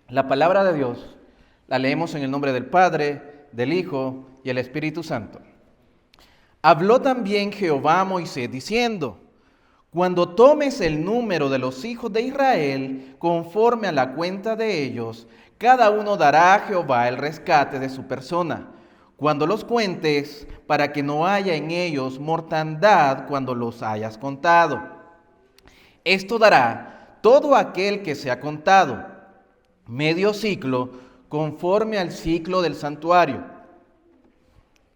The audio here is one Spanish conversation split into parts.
La palabra de Dios la leemos en el nombre del Padre, del Hijo y el Espíritu Santo. Habló también Jehová a Moisés diciendo: cuando tomes el número de los hijos de Israel, conforme a la cuenta de ellos, cada uno dará a Jehová el rescate de su persona. Cuando los cuentes, para que no haya en ellos mortandad cuando los hayas contado. Esto dará todo aquel que se ha contado, medio ciclo, conforme al ciclo del santuario.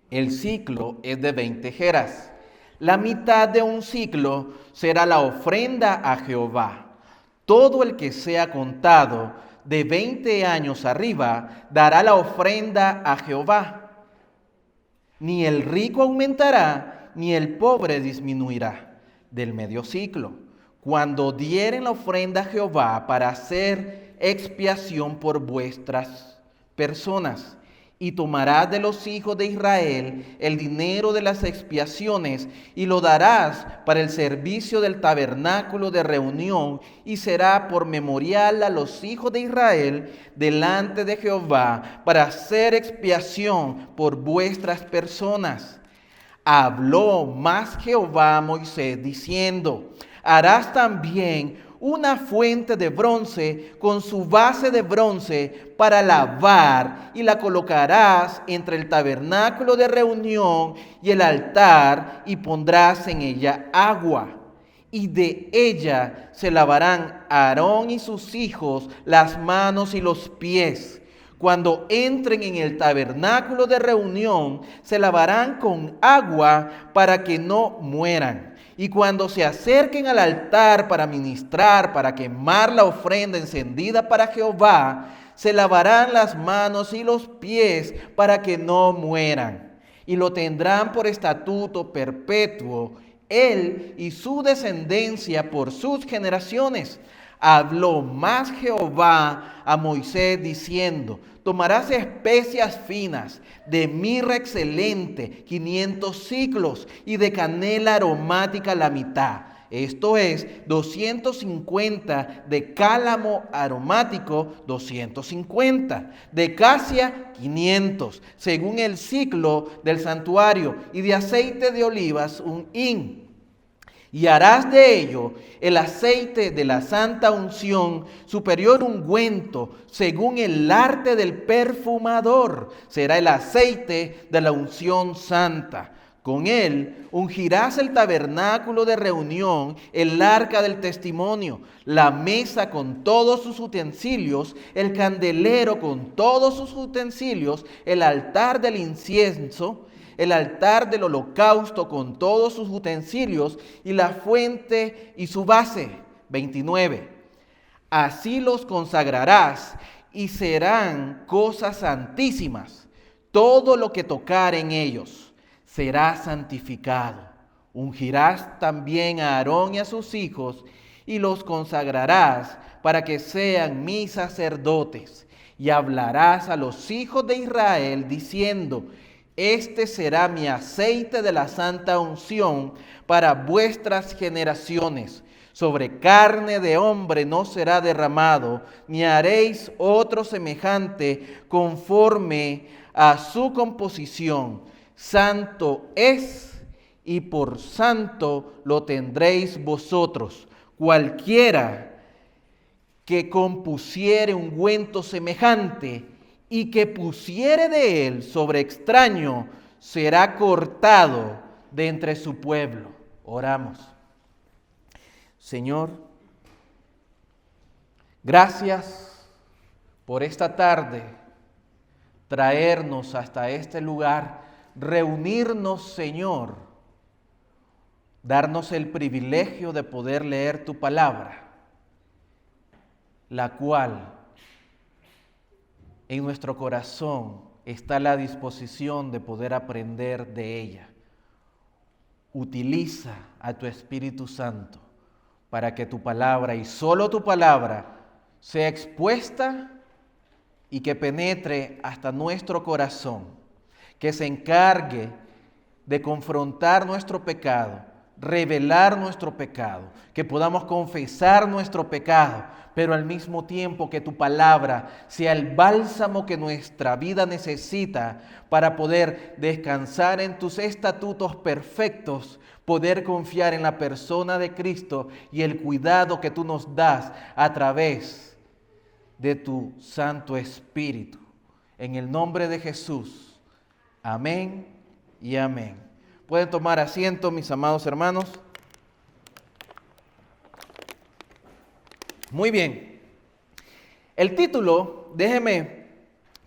El ciclo es de 20 jeras. La mitad de un ciclo será la ofrenda a Jehová. Todo el que sea contado de 20 años arriba dará la ofrenda a Jehová. Ni el rico aumentará, ni el pobre disminuirá del medio ciclo, cuando dieren la ofrenda a Jehová para hacer expiación por vuestras personas. Y tomarás de los hijos de Israel el dinero de las expiaciones y lo darás para el servicio del tabernáculo de reunión, y será por memorial a los hijos de Israel delante de Jehová para hacer expiación por vuestras personas. Habló más Jehová a Moisés diciendo: harás también una fuente de bronce con su base de bronce para lavar, y la colocarás entre el tabernáculo de reunión y el altar, y pondrás en ella agua. Y de ella se lavarán Aarón y sus hijos las manos y los pies. Cuando entren en el tabernáculo de reunión, se lavarán con agua para que no mueran. Y cuando se acerquen al altar para ministrar, para quemar la ofrenda encendida para Jehová, se lavarán las manos y los pies para que no mueran. Y lo tendrán por estatuto perpetuo, él y su descendencia por sus generaciones. Habló más Jehová a Moisés diciendo: tomarás especias finas, de mirra excelente, 500 siclos, y de canela aromática la mitad. Esto es 250, de cálamo aromático 250, de casia 500, según el ciclo del santuario, y de aceite de olivas 1 hin. Y harás de ello el aceite de la santa unción, superior ungüento, según el arte del perfumador. Será el aceite de la unción santa. Con él ungirás el tabernáculo de reunión, el arca del testimonio, la mesa con todos sus utensilios, el candelero con todos sus utensilios, el altar del incienso, el altar del holocausto con todos sus utensilios, y la fuente y su base. 29. Así los consagrarás, y serán cosas santísimas. Todo lo que tocare en ellos será santificado. Ungirás también a Aarón y a sus hijos, y los consagrarás para que sean mis sacerdotes. Y hablarás a los hijos de Israel diciendo: este será mi aceite de la santa unción para vuestras generaciones. Sobre carne de hombre no será derramado, ni haréis otro semejante conforme a su composición. Santo es, y por santo lo tendréis vosotros. Cualquiera que compusiere ungüento semejante y que pusiere de él sobre extraño, será cortado de entre su pueblo. Oramos. Señor, gracias por esta tarde, traernos hasta este lugar, reunirnos, Señor, darnos el privilegio de poder leer tu palabra, la cual en nuestro corazón está la disposición de poder aprender de ella. Utiliza a tu Espíritu Santo para que tu palabra, y solo tu palabra, sea expuesta y que penetre hasta nuestro corazón, que se encargue de confrontar nuestro pecado, revelar nuestro pecado, que podamos confesar nuestro pecado, pero al mismo tiempo que tu palabra sea el bálsamo que nuestra vida necesita para poder descansar en tus estatutos perfectos, poder confiar en la persona de Cristo y el cuidado que tú nos das a través de tu Santo Espíritu. En el nombre de Jesús. Amén y amén. Pueden tomar asiento, mis amados hermanos. Muy bien. El título, déjenme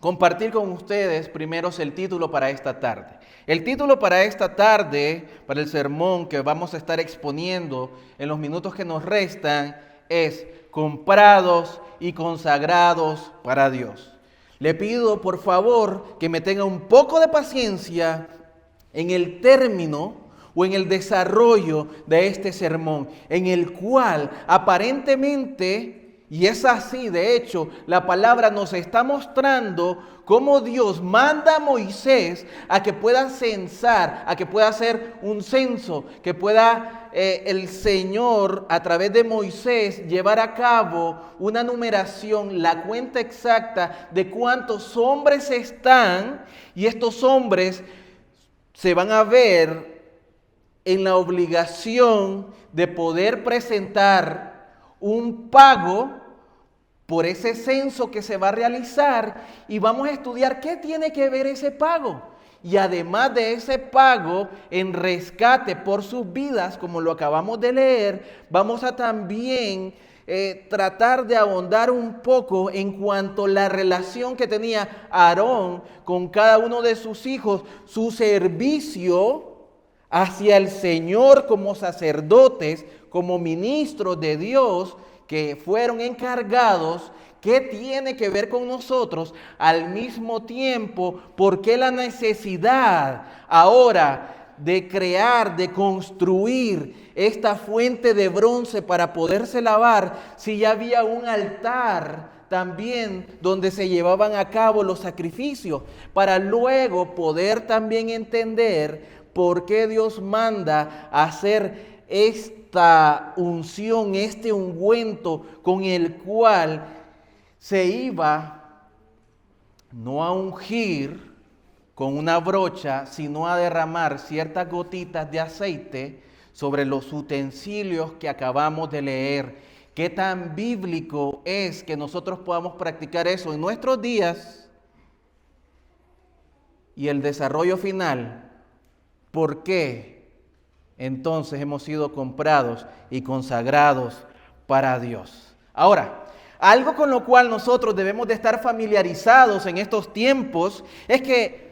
compartir con ustedes primero el título para esta tarde. El título para esta tarde, para el sermón que vamos a estar exponiendo en los minutos que nos restan, es comprados y consagrados para Dios. Le pido por favor que me tenga un poco de paciencia en el término o en el desarrollo de este sermón, en el cual aparentemente, y es así, de hecho, la palabra nos está mostrando cómo Dios manda a Moisés a que pueda censar, a que pueda hacer un censo, que pueda el Señor a través de Moisés llevar a cabo una numeración, la cuenta exacta de cuántos hombres están, y estos hombres se van a ver en la obligación de poder presentar un pago por ese censo que se va a realizar, y vamos a estudiar qué tiene que ver ese pago. Y además de ese pago en rescate por sus vidas, como lo acabamos de leer, vamos a también tratar de ahondar un poco en cuanto a la relación que tenía Aarón con cada uno de sus hijos, su servicio hacia el Señor como sacerdotes, como ministros de Dios que fueron encargados. ¿Qué tiene que ver con nosotros? Al mismo tiempo, ¿por qué la necesidad ahora de crear, de construir esta fuente de bronce para poderse lavar, si ya había un altar también donde se llevaban a cabo los sacrificios, para luego poder también entender por qué Dios manda hacer esta unción, este ungüento con el cual se iba no a ungir con una brocha, sino a derramar ciertas gotitas de aceite sobre los utensilios que acabamos de leer. ¿Qué tan bíblico es que nosotros podamos practicar eso en nuestros días? Y el desarrollo final, ¿por qué entonces hemos sido comprados y consagrados para Dios? Ahora, algo con lo cual nosotros debemos de estar familiarizados en estos tiempos es que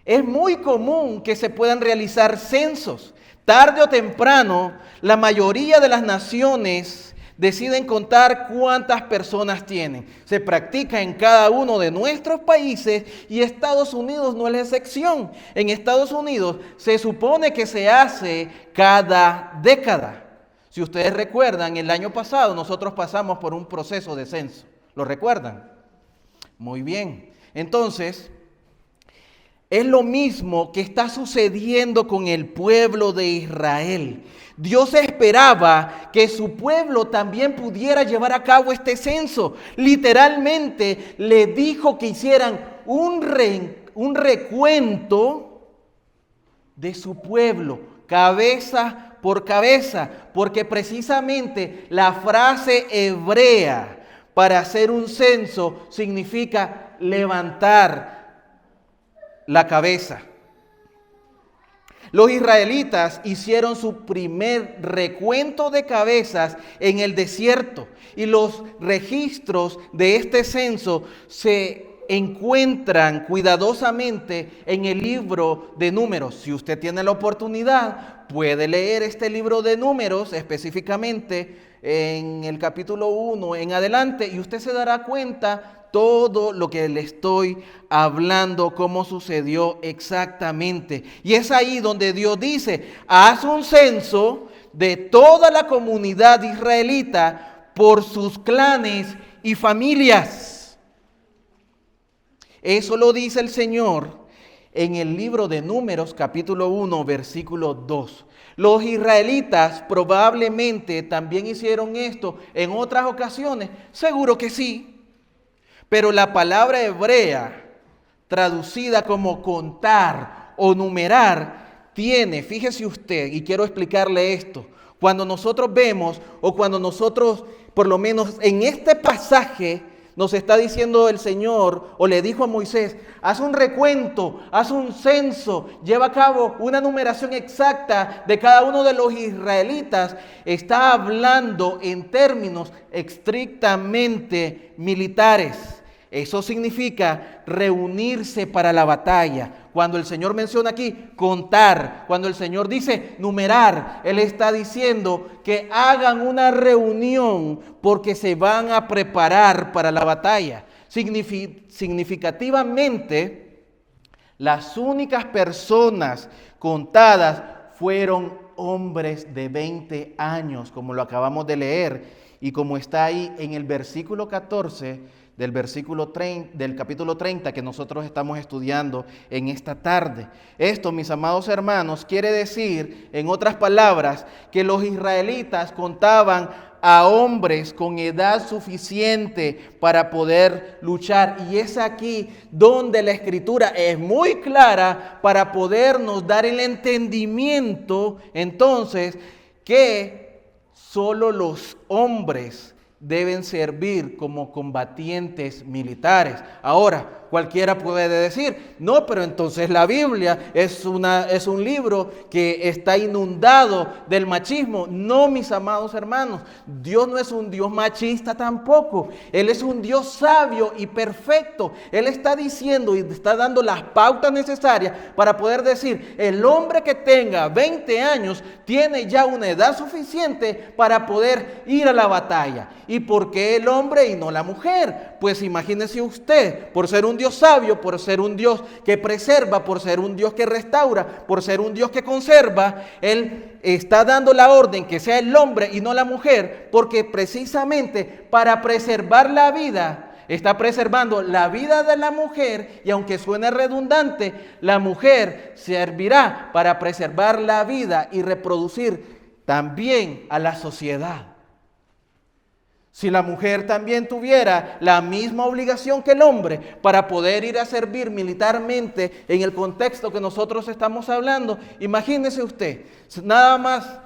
es muy común que se puedan realizar censos. Tarde o temprano, la mayoría de las naciones deciden contar cuántas personas tienen. Se practica en cada uno de nuestros países y Estados Unidos no es la excepción. En Estados Unidos se supone que se hace cada década. Si ustedes recuerdan, el año pasado nosotros pasamos por un proceso de censo. ¿Lo recuerdan? Muy bien. Entonces, es lo mismo que está sucediendo con el pueblo de Israel. Dios esperaba que su pueblo también pudiera llevar a cabo este censo. Literalmente le dijo que hicieran un recuento de su pueblo, cabeza por cabeza, porque precisamente la frase hebrea para hacer un censo significa levantar la cabeza. Los israelitas hicieron su primer recuento de cabezas en el desierto, y los registros de este censo se encuentran cuidadosamente en el libro de Números. Si usted tiene la oportunidad, puede leer este libro de Números específicamente en el capítulo 1 en adelante, y usted se dará cuenta todo lo que le estoy hablando, cómo sucedió exactamente. Y es ahí donde Dios dice: haz un censo de toda la comunidad israelita por sus clanes y familias. Eso lo dice el Señor en el libro de Números, capítulo 1, versículo 2. ¿Los israelitas probablemente también hicieron esto en otras ocasiones? Seguro que sí. Pero la palabra hebrea, traducida como contar o numerar, tiene, fíjese usted, y quiero explicarle esto, cuando nosotros vemos o cuando nosotros, por lo menos en este pasaje, nos está diciendo el Señor o le dijo a Moisés, haz un recuento, haz un censo, lleva a cabo una numeración exacta de cada uno de los israelitas. Está hablando en términos estrictamente militares. Eso significa reunirse para la batalla. Cuando el Señor menciona aquí contar, cuando el Señor dice numerar, Él está diciendo que hagan una reunión porque se van a preparar para la batalla. Significativamente, las únicas personas contadas fueron hombres de 20 años, como lo acabamos de leer y como está ahí en el versículo 14 del capítulo 30 que nosotros estamos estudiando en esta tarde. Esto, mis amados hermanos, quiere decir, en otras palabras, que los israelitas contaban a hombres con edad suficiente para poder luchar. Y es aquí donde la Escritura es muy clara para podernos dar el entendimiento, entonces, que solo los hombres deben servir como combatientes militares. Ahora, cualquiera puede decir, no, pero entonces la Biblia es un libro que está inundado del machismo. No, mis amados hermanos, Dios no es un Dios machista tampoco. Él es un Dios sabio y perfecto. Él está diciendo y está dando las pautas necesarias para poder decir, el hombre que tenga 20 años tiene ya una edad suficiente para poder ir a la batalla. ¿Y por qué el hombre y no la mujer? Pues imagínese usted, por ser un Dios sabio, por ser un Dios que preserva, por ser un Dios que restaura, por ser un Dios que conserva, Él está dando la orden que sea el hombre y no la mujer, porque precisamente para preservar la vida, está preservando la vida de la mujer, y aunque suene redundante, la mujer servirá para preservar la vida y reproducir también a la sociedad. Si la mujer también tuviera la misma obligación que el hombre para poder ir a servir militarmente en el contexto que nosotros estamos hablando, imagínese usted, nada más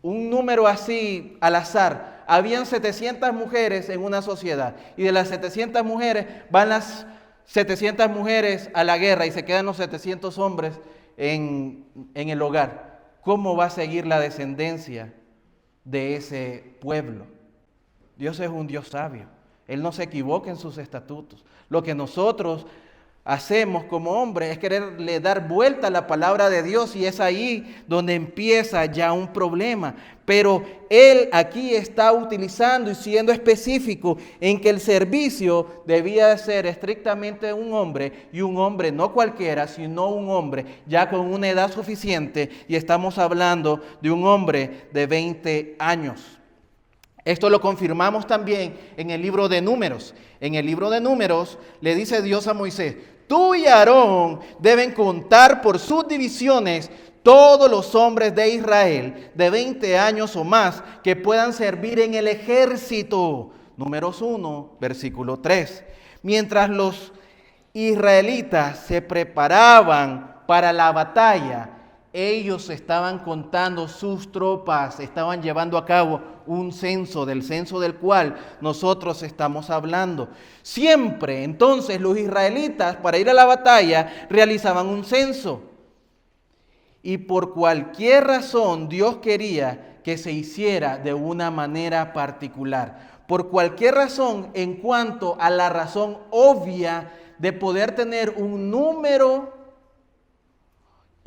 un número así al azar, habían 700 mujeres en una sociedad y de las 700 mujeres van las 700 mujeres a la guerra y se quedan los 700 hombres en el hogar. ¿Cómo va a seguir la descendencia de ese pueblo? Dios es un Dios sabio. Él no se equivoca en sus estatutos. Lo que nosotros hacemos como hombres es quererle dar vuelta a la palabra de Dios, y es ahí donde empieza ya un problema. Pero Él aquí está utilizando y siendo específico en que el servicio debía de ser estrictamente un hombre, y un hombre no cualquiera, sino un hombre ya con una edad suficiente, y estamos hablando de un hombre de 20 años. Esto lo confirmamos también en el libro de Números. En el libro de Números le dice Dios a Moisés, tú y Aarón deben contar por sus divisiones todos los hombres de Israel de 20 años o más que puedan servir en el ejército. Números 1, versículo 3. Mientras los israelitas se preparaban para la batalla, ellos estaban contando sus tropas, estaban llevando a cabo un censo, del censo del cual nosotros estamos hablando. Siempre, entonces, los israelitas para ir a la batalla realizaban un censo. Y por cualquier razón Dios quería que se hiciera de una manera particular. Por cualquier razón, en cuanto a la razón obvia de poder tener un número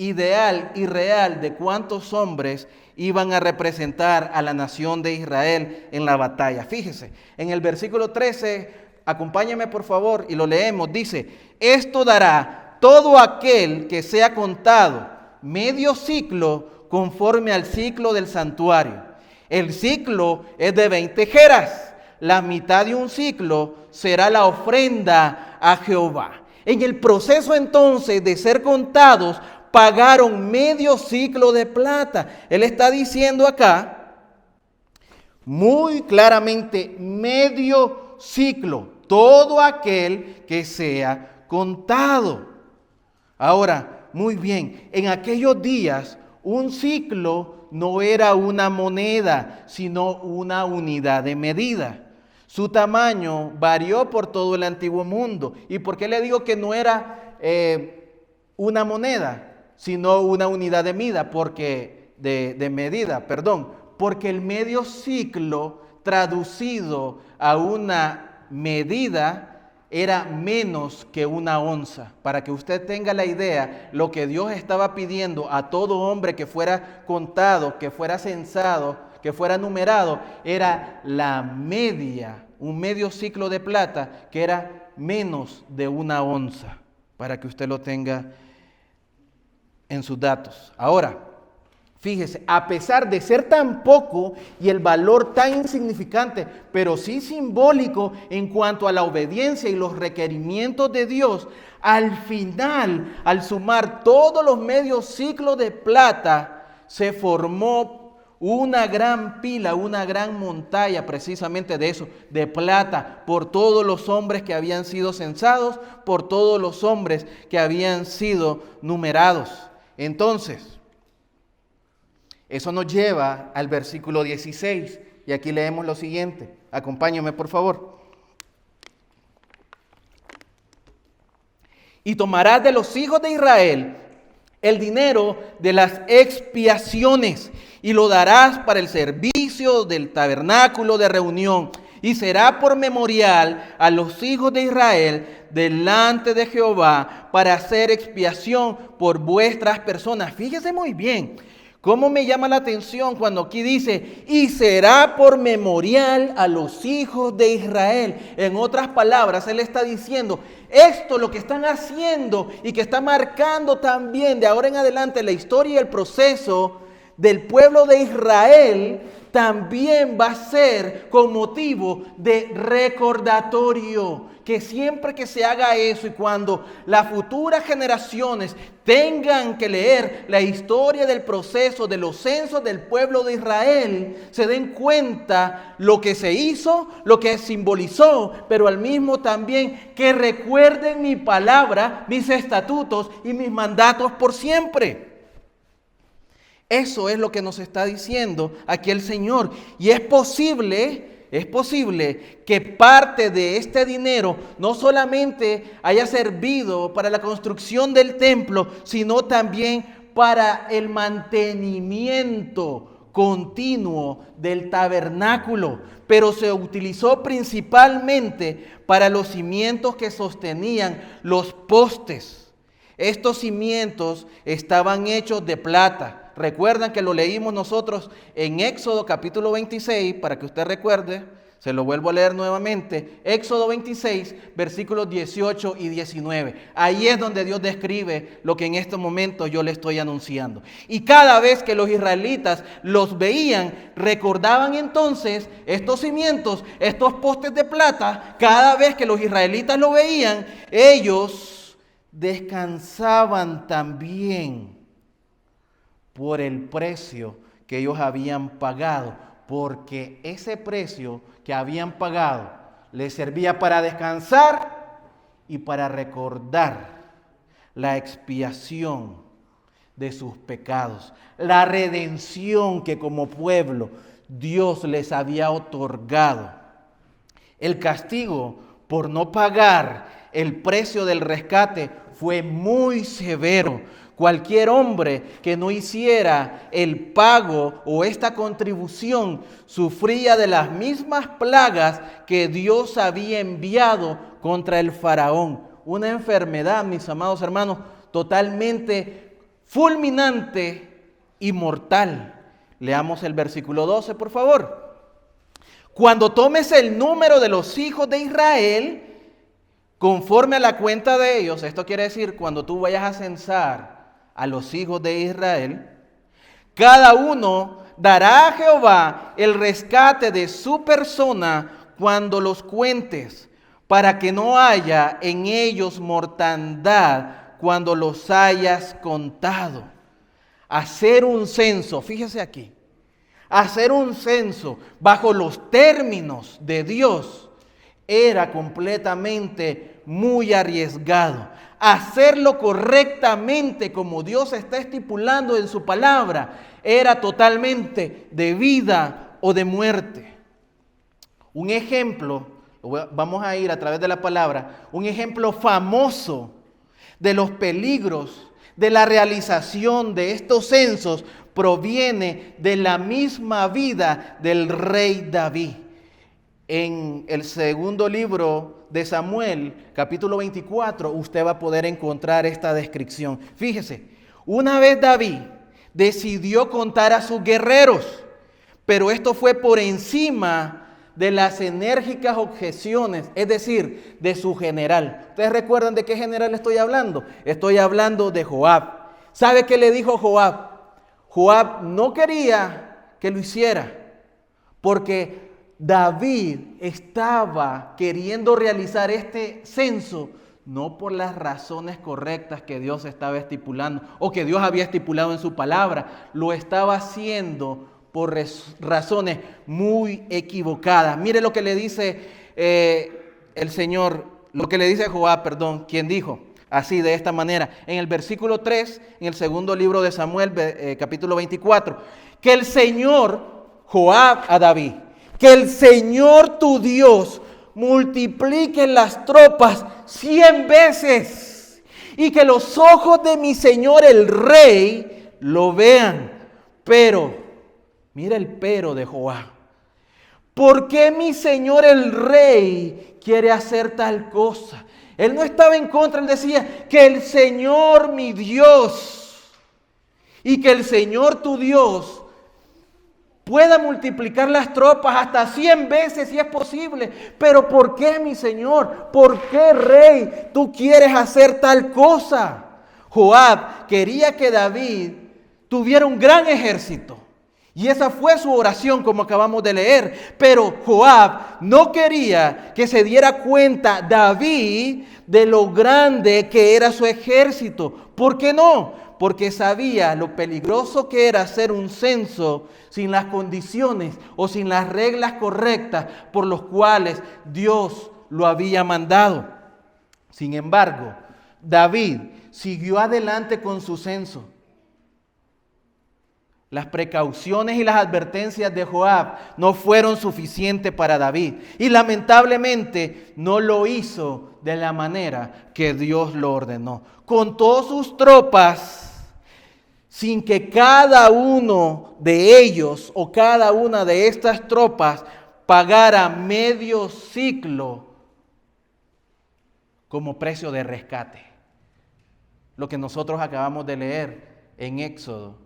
ideal y real de cuántos hombres iban a representar a la nación de Israel en la batalla. Fíjese, en el versículo 13, acompáñame por favor y lo leemos, dice, esto dará todo aquel que sea contado medio ciclo conforme al ciclo del santuario. El ciclo es de 20 geras, la mitad de un ciclo será la ofrenda a Jehová. En el proceso entonces de ser contados pagaron medio ciclo de plata. Él está diciendo acá, muy claramente, medio ciclo, todo aquel que sea contado. Ahora, muy bien, en aquellos días un ciclo no era una moneda, sino una unidad de medida. Su tamaño varió por todo el antiguo mundo. ¿Y por qué le digo que no era una moneda, sino una unidad de medida? Porque el medio ciclo traducido a una medida era menos que una onza. Para que usted tenga la idea, lo que Dios estaba pidiendo a todo hombre que fuera contado, que fuera censado, que fuera numerado, era la media, un medio ciclo de plata que era menos de una onza, para que usted lo tenga en sus datos. Ahora, fíjese, a pesar de ser tan poco y el valor tan insignificante, pero sí simbólico en cuanto a la obediencia y los requerimientos de Dios, al final, al sumar todos los medios ciclos de plata, se formó una gran pila, una gran montaña precisamente de eso, de plata, por todos los hombres que habían sido censados, por todos los hombres que habían sido numerados. Entonces, eso nos lleva al versículo 16 y aquí leemos lo siguiente. Acompáñame, por favor. Y tomarás de los hijos de Israel el dinero de las expiaciones y lo darás para el servicio del tabernáculo de reunión y será por memorial a los hijos de Israel delante de Jehová para hacer expiación por vuestras personas. Fíjese muy bien cómo me llama la atención cuando aquí dice, y será por memorial a los hijos de Israel. En otras palabras, él está diciendo, esto lo que están haciendo y que está marcando también de ahora en adelante la historia y el proceso del pueblo de Israel, también va a ser con motivo de recordatorio. Que siempre que se haga eso y cuando las futuras generaciones tengan que leer la historia del proceso de los censos del pueblo de Israel, se den cuenta lo que se hizo, lo que simbolizó, pero al mismo también que recuerden mi palabra, mis estatutos y mis mandatos por siempre. Eso es lo que nos está diciendo aquí el Señor. Y es posible que parte de este dinero no solamente haya servido para la construcción del templo, sino también para el mantenimiento continuo del tabernáculo. Pero se utilizó principalmente para los cimientos que sostenían los postes. Estos cimientos estaban hechos de plata. Recuerdan que lo leímos nosotros en Éxodo capítulo 26, para que usted recuerde, se lo vuelvo a leer nuevamente. Éxodo 26, versículos 18 y 19. Ahí es donde Dios describe lo que en este momento yo le estoy anunciando. Y cada vez que los israelitas los veían, recordaban entonces estos cimientos, estos postes de plata. Cada vez que los israelitas lo veían, ellos descansaban también por el precio que ellos habían pagado, porque ese precio que habían pagado les servía para descansar y para recordar la expiación de sus pecados, la redención que como pueblo Dios les había otorgado. El castigo por no pagar el precio del rescate fue muy severo. Cualquier hombre que no hiciera el pago o esta contribución sufría de las mismas plagas que Dios había enviado contra el faraón. Una enfermedad, mis amados hermanos, totalmente fulminante y mortal. Leamos el versículo 12, por favor. Cuando tomes el número de los hijos de Israel, conforme a la cuenta de ellos, esto quiere decir cuando tú vayas a censar a los hijos de Israel, cada uno dará a Jehová el rescate de su persona cuando los cuentes, para que no haya en ellos mortandad cuando los hayas contado. Hacer un censo, fíjese aquí, hacer un censo bajo los términos de Dios era completamente muy arriesgado. Hacerlo correctamente como Dios está estipulando en su palabra era totalmente de vida o de muerte. Un ejemplo, vamos a ir a través de la palabra, un ejemplo famoso de los peligros de la realización de estos censos proviene de la misma vida del rey David. En el segundo libro de Samuel, capítulo 24, usted va a poder encontrar esta descripción. Fíjese, una vez David decidió contar a sus guerreros, pero esto fue por encima de las enérgicas objeciones, es decir, de su general. ¿Ustedes recuerdan de qué general estoy hablando? Estoy hablando de Joab. ¿Sabe qué le dijo Joab? Joab no quería que lo hiciera, porque David estaba queriendo realizar este censo no por las razones correctas que Dios estaba estipulando o que Dios había estipulado en su palabra. Lo estaba haciendo por razones muy equivocadas. Mire lo que le dice el Señor, lo que le dice Joab, quien dijo así, de esta manera, en el versículo 3, en el segundo libro de Samuel, capítulo 24, que el Señor, Joab a David, que el Señor tu Dios multiplique las tropas 100 veces y que los ojos de mi Señor el Rey lo vean. Pero, mira el pero de Joab. ¿Por qué mi Señor el Rey quiere hacer tal cosa? Él no estaba en contra, él decía que el Señor mi Dios y que el Señor tu Dios pueda multiplicar las tropas hasta 100 veces si es posible. Pero ¿por qué, mi Señor? ¿Por qué, Rey, tú quieres hacer tal cosa? Joab quería que David tuviera un gran ejército. Y esa fue su oración, como acabamos de leer. Pero Joab no quería que se diera cuenta David de lo grande que era su ejército. ¿Por qué no? Porque sabía lo peligroso que era hacer un censo sin las condiciones o sin las reglas correctas por los cuales Dios lo había mandado. Sin embargo, David siguió adelante con su censo. Las precauciones y las advertencias de Joab no fueron suficientes para David. Y lamentablemente no lo hizo de la manera que Dios lo ordenó. Contó sus tropas sin que cada uno de ellos o cada una de estas tropas pagara medio ciclo como precio de rescate. Lo que nosotros acabamos de leer en Éxodo,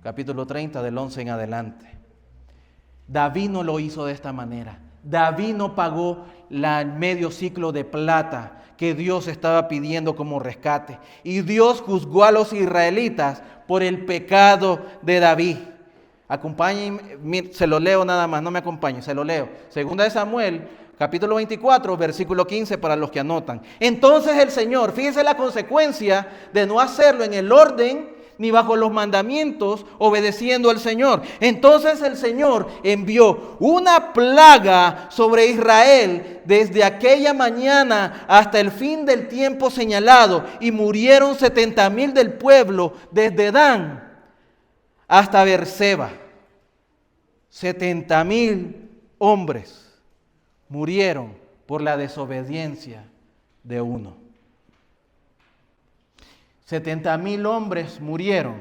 capítulo 30, del 11 en adelante. David no lo hizo de esta manera. David no pagó el medio ciclo de plata que Dios estaba pidiendo como rescate. Y Dios juzgó a los israelitas por el pecado de David. Acompáñenme, se lo leo nada más, no me acompañen, se lo leo. Segunda de Samuel, capítulo 24, versículo 15 para los que anotan. Entonces el Señor, fíjense la consecuencia de no hacerlo en el orden ni bajo los mandamientos, obedeciendo al Señor. Entonces el Señor envió una plaga sobre Israel desde aquella mañana hasta el fin del tiempo señalado, y murieron 70,000 del pueblo desde Dan hasta Beerseba. 70,000 hombres murieron por la desobediencia de uno. 70,000 hombres murieron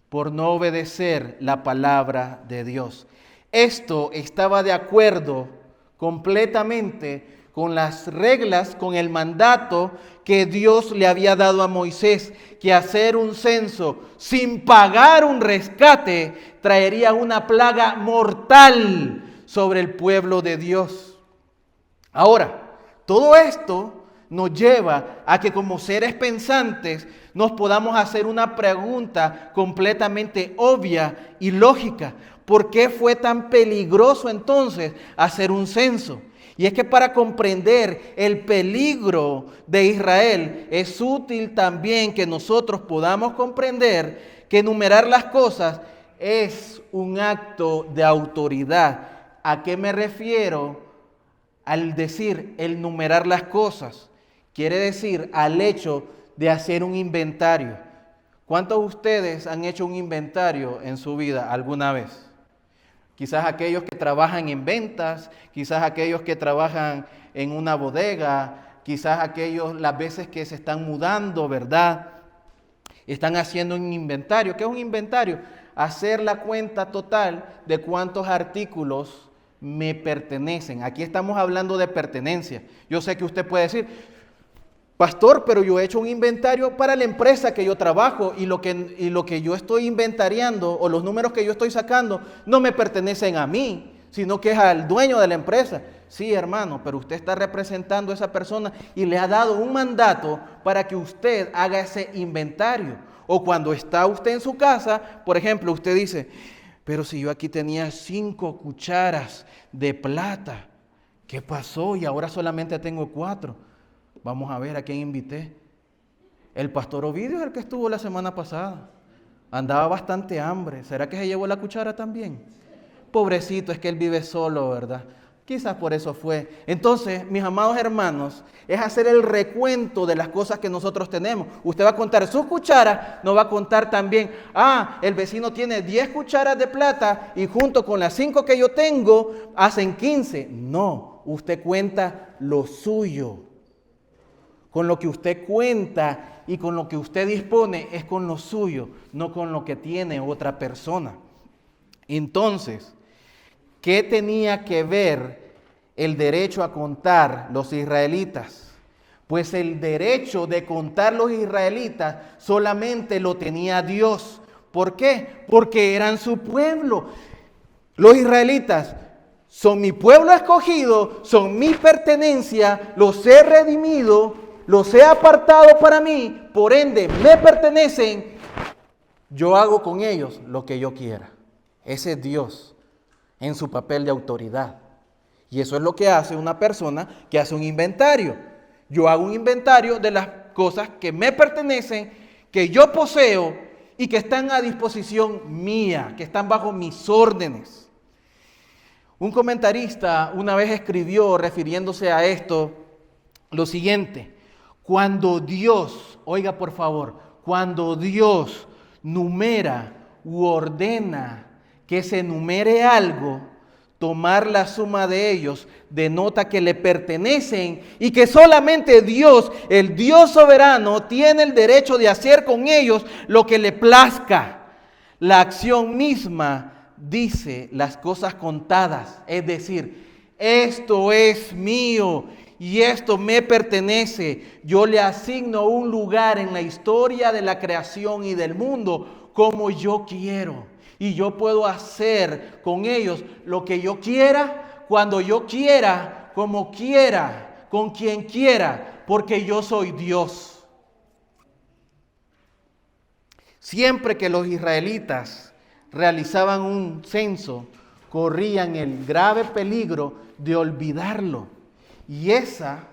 por no obedecer la palabra de Dios. Esto estaba de acuerdo completamente con las reglas, con el mandato que Dios le había dado a Moisés, que hacer un censo sin pagar un rescate traería una plaga mortal sobre el pueblo de Dios. Ahora, todo esto nos lleva a que como seres pensantes nos podamos hacer una pregunta completamente obvia y lógica. ¿Por qué fue tan peligroso entonces hacer un censo? Y es que para comprender el peligro de Israel, es útil también que nosotros podamos comprender que enumerar las cosas es un acto de autoridad. ¿A qué me refiero al decir el numerar las cosas? Quiere decir al hecho de hacer un inventario. ¿Cuántos de ustedes han hecho un inventario en su vida alguna vez? Quizás aquellos que trabajan en ventas, quizás aquellos que trabajan en una bodega, quizás aquellos las veces que se están mudando, ¿verdad? Están haciendo un inventario. ¿Qué es un inventario? Hacer la cuenta total de cuántos artículos me pertenecen. Aquí estamos hablando de pertenencia. Yo sé que usted puede decir, pastor, pero yo he hecho un inventario para la empresa que yo trabajo y lo que yo estoy inventariando o los números que yo estoy sacando no me pertenecen a mí, sino que es al dueño de la empresa. Sí, hermano, pero usted está representando a esa persona y le ha dado un mandato para que usted haga ese inventario. O cuando está usted en su casa, por ejemplo, usted dice, pero si yo aquí tenía 5 cucharas de plata, ¿qué pasó? Y ahora solamente tengo 4. Vamos a ver a quién invité. El pastor Ovidio es el que estuvo la semana pasada. Andaba bastante hambre. ¿Será que se llevó la cuchara también? Pobrecito, es que él vive solo, ¿verdad? Quizás por eso fue. Entonces, mis amados hermanos, es hacer el recuento de las cosas que nosotros tenemos. Usted va a contar sus cucharas, no va a contar también, el vecino tiene 10 cucharas de plata y junto con las 5 que yo tengo, hacen 15. No, usted cuenta lo suyo. Con lo que usted cuenta y con lo que usted dispone es con lo suyo, no con lo que tiene otra persona. Entonces, ¿qué tenía que ver el derecho a contar los israelitas? Pues el derecho de contar los israelitas solamente lo tenía Dios. ¿Por qué? Porque eran su pueblo. Los israelitas son mi pueblo escogido, son mi pertenencia, los he redimido, los he apartado para mí, por ende me pertenecen. Yo hago con ellos lo que yo quiera. Ese es Dios en su papel de autoridad. Y eso es lo que hace una persona que hace un inventario. Yo hago un inventario de las cosas que me pertenecen, que yo poseo y que están a disposición mía, que están bajo mis órdenes. Un comentarista una vez escribió, refiriéndose a esto, lo siguiente: cuando Dios, oiga por favor, cuando Dios numera u ordena que se numere algo, tomar la suma de ellos denota que le pertenecen y que solamente Dios, el Dios soberano, tiene el derecho de hacer con ellos lo que le plazca. La acción misma dice las cosas contadas, es decir, esto es mío y esto me pertenece. Yo le asigno un lugar en la historia de la creación y del mundo como yo quiero. Y yo puedo hacer con ellos lo que yo quiera, cuando yo quiera, como quiera, con quien quiera, porque yo soy Dios. Siempre que los israelitas realizaban un censo, corrían el grave peligro de olvidarlo. Y esa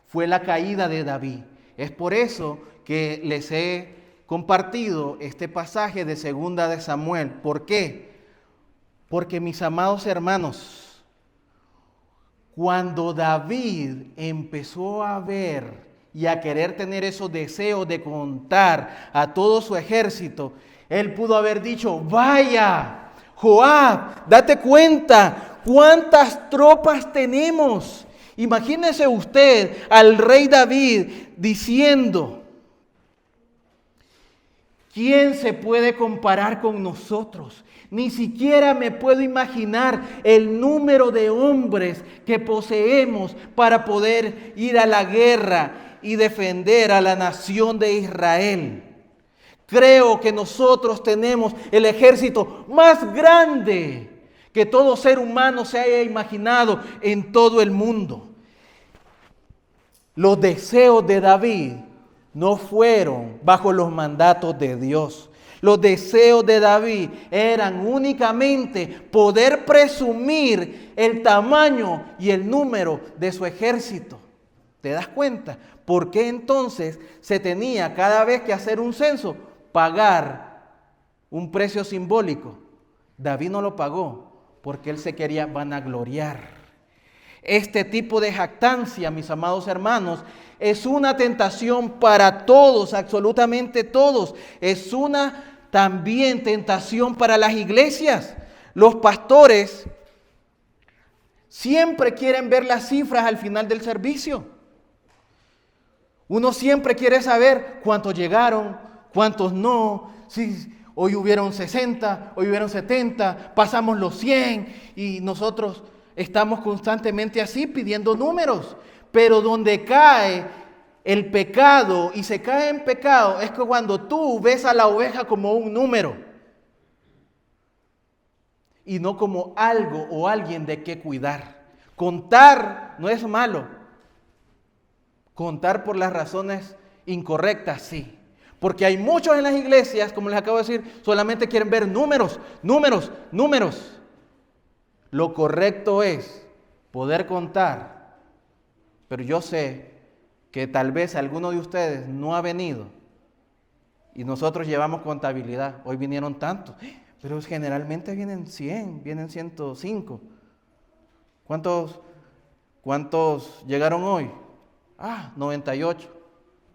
fue la caída de David. Es por eso que les he compartido este pasaje de 2 de Samuel. ¿Por qué? Porque, mis amados hermanos, cuando David empezó a ver y a querer tener esos deseos de contar a todo su ejército, él pudo haber dicho, vaya, Joab, date cuenta cuántas tropas tenemos. Imagínese usted al rey David diciendo, ¿quién se puede comparar con nosotros? Ni siquiera me puedo imaginar el número de hombres que poseemos para poder ir a la guerra y defender a la nación de Israel. Creo que nosotros tenemos el ejército más grande que todo ser humano se haya imaginado en todo el mundo. Los deseos de David no fueron bajo los mandatos de Dios. Los deseos de David eran únicamente poder presumir el tamaño y el número de su ejército. ¿Te das cuenta? ¿Por qué entonces se tenía cada vez que hacer un censo pagar un precio simbólico? David no lo pagó porque él se quería vanagloriar. Este tipo de jactancia, mis amados hermanos, es una tentación para todos, absolutamente todos. Es una también tentación para las iglesias. Los pastores siempre quieren ver las cifras al final del servicio. Uno siempre quiere saber cuántos llegaron, cuántos no, si hoy hubieron 60, hoy hubieron 70, pasamos los 100 y nosotros estamos constantemente así pidiendo números. Pero donde cae el pecado y se cae en pecado es que cuando tú ves a la oveja como un número y no como algo o alguien de qué cuidar. Contar no es malo. Contar por las razones incorrectas, sí. Porque hay muchos en las iglesias, como les acabo de decir, solamente quieren ver números, números, números. Lo correcto es poder contar, pero yo sé que tal vez alguno de ustedes no ha venido y nosotros llevamos contabilidad. Hoy vinieron tantos, pero generalmente vienen 100, vienen 105. ¿Cuántos llegaron hoy? 98.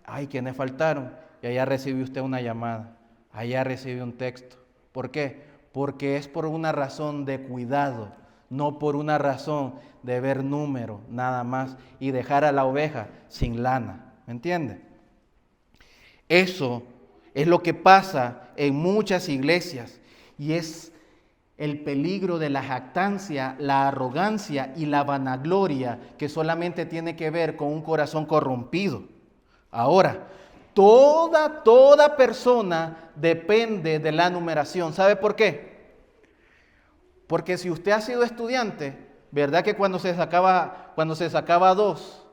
Ay, ¿quiénes faltaron? Y allá recibe usted una llamada, allá recibe un texto. ¿Por qué? Porque es por una razón de cuidado, no por una razón de ver número nada más y dejar a la oveja sin lana. ¿Me entiende? Eso es lo que pasa en muchas iglesias y es el peligro de la jactancia, la arrogancia y la vanagloria que solamente tiene que ver con un corazón corrompido. Ahora, toda persona depende de la numeración. ¿Sabe por qué? Porque si usted ha sido estudiante, ¿verdad que cuando se sacaba 2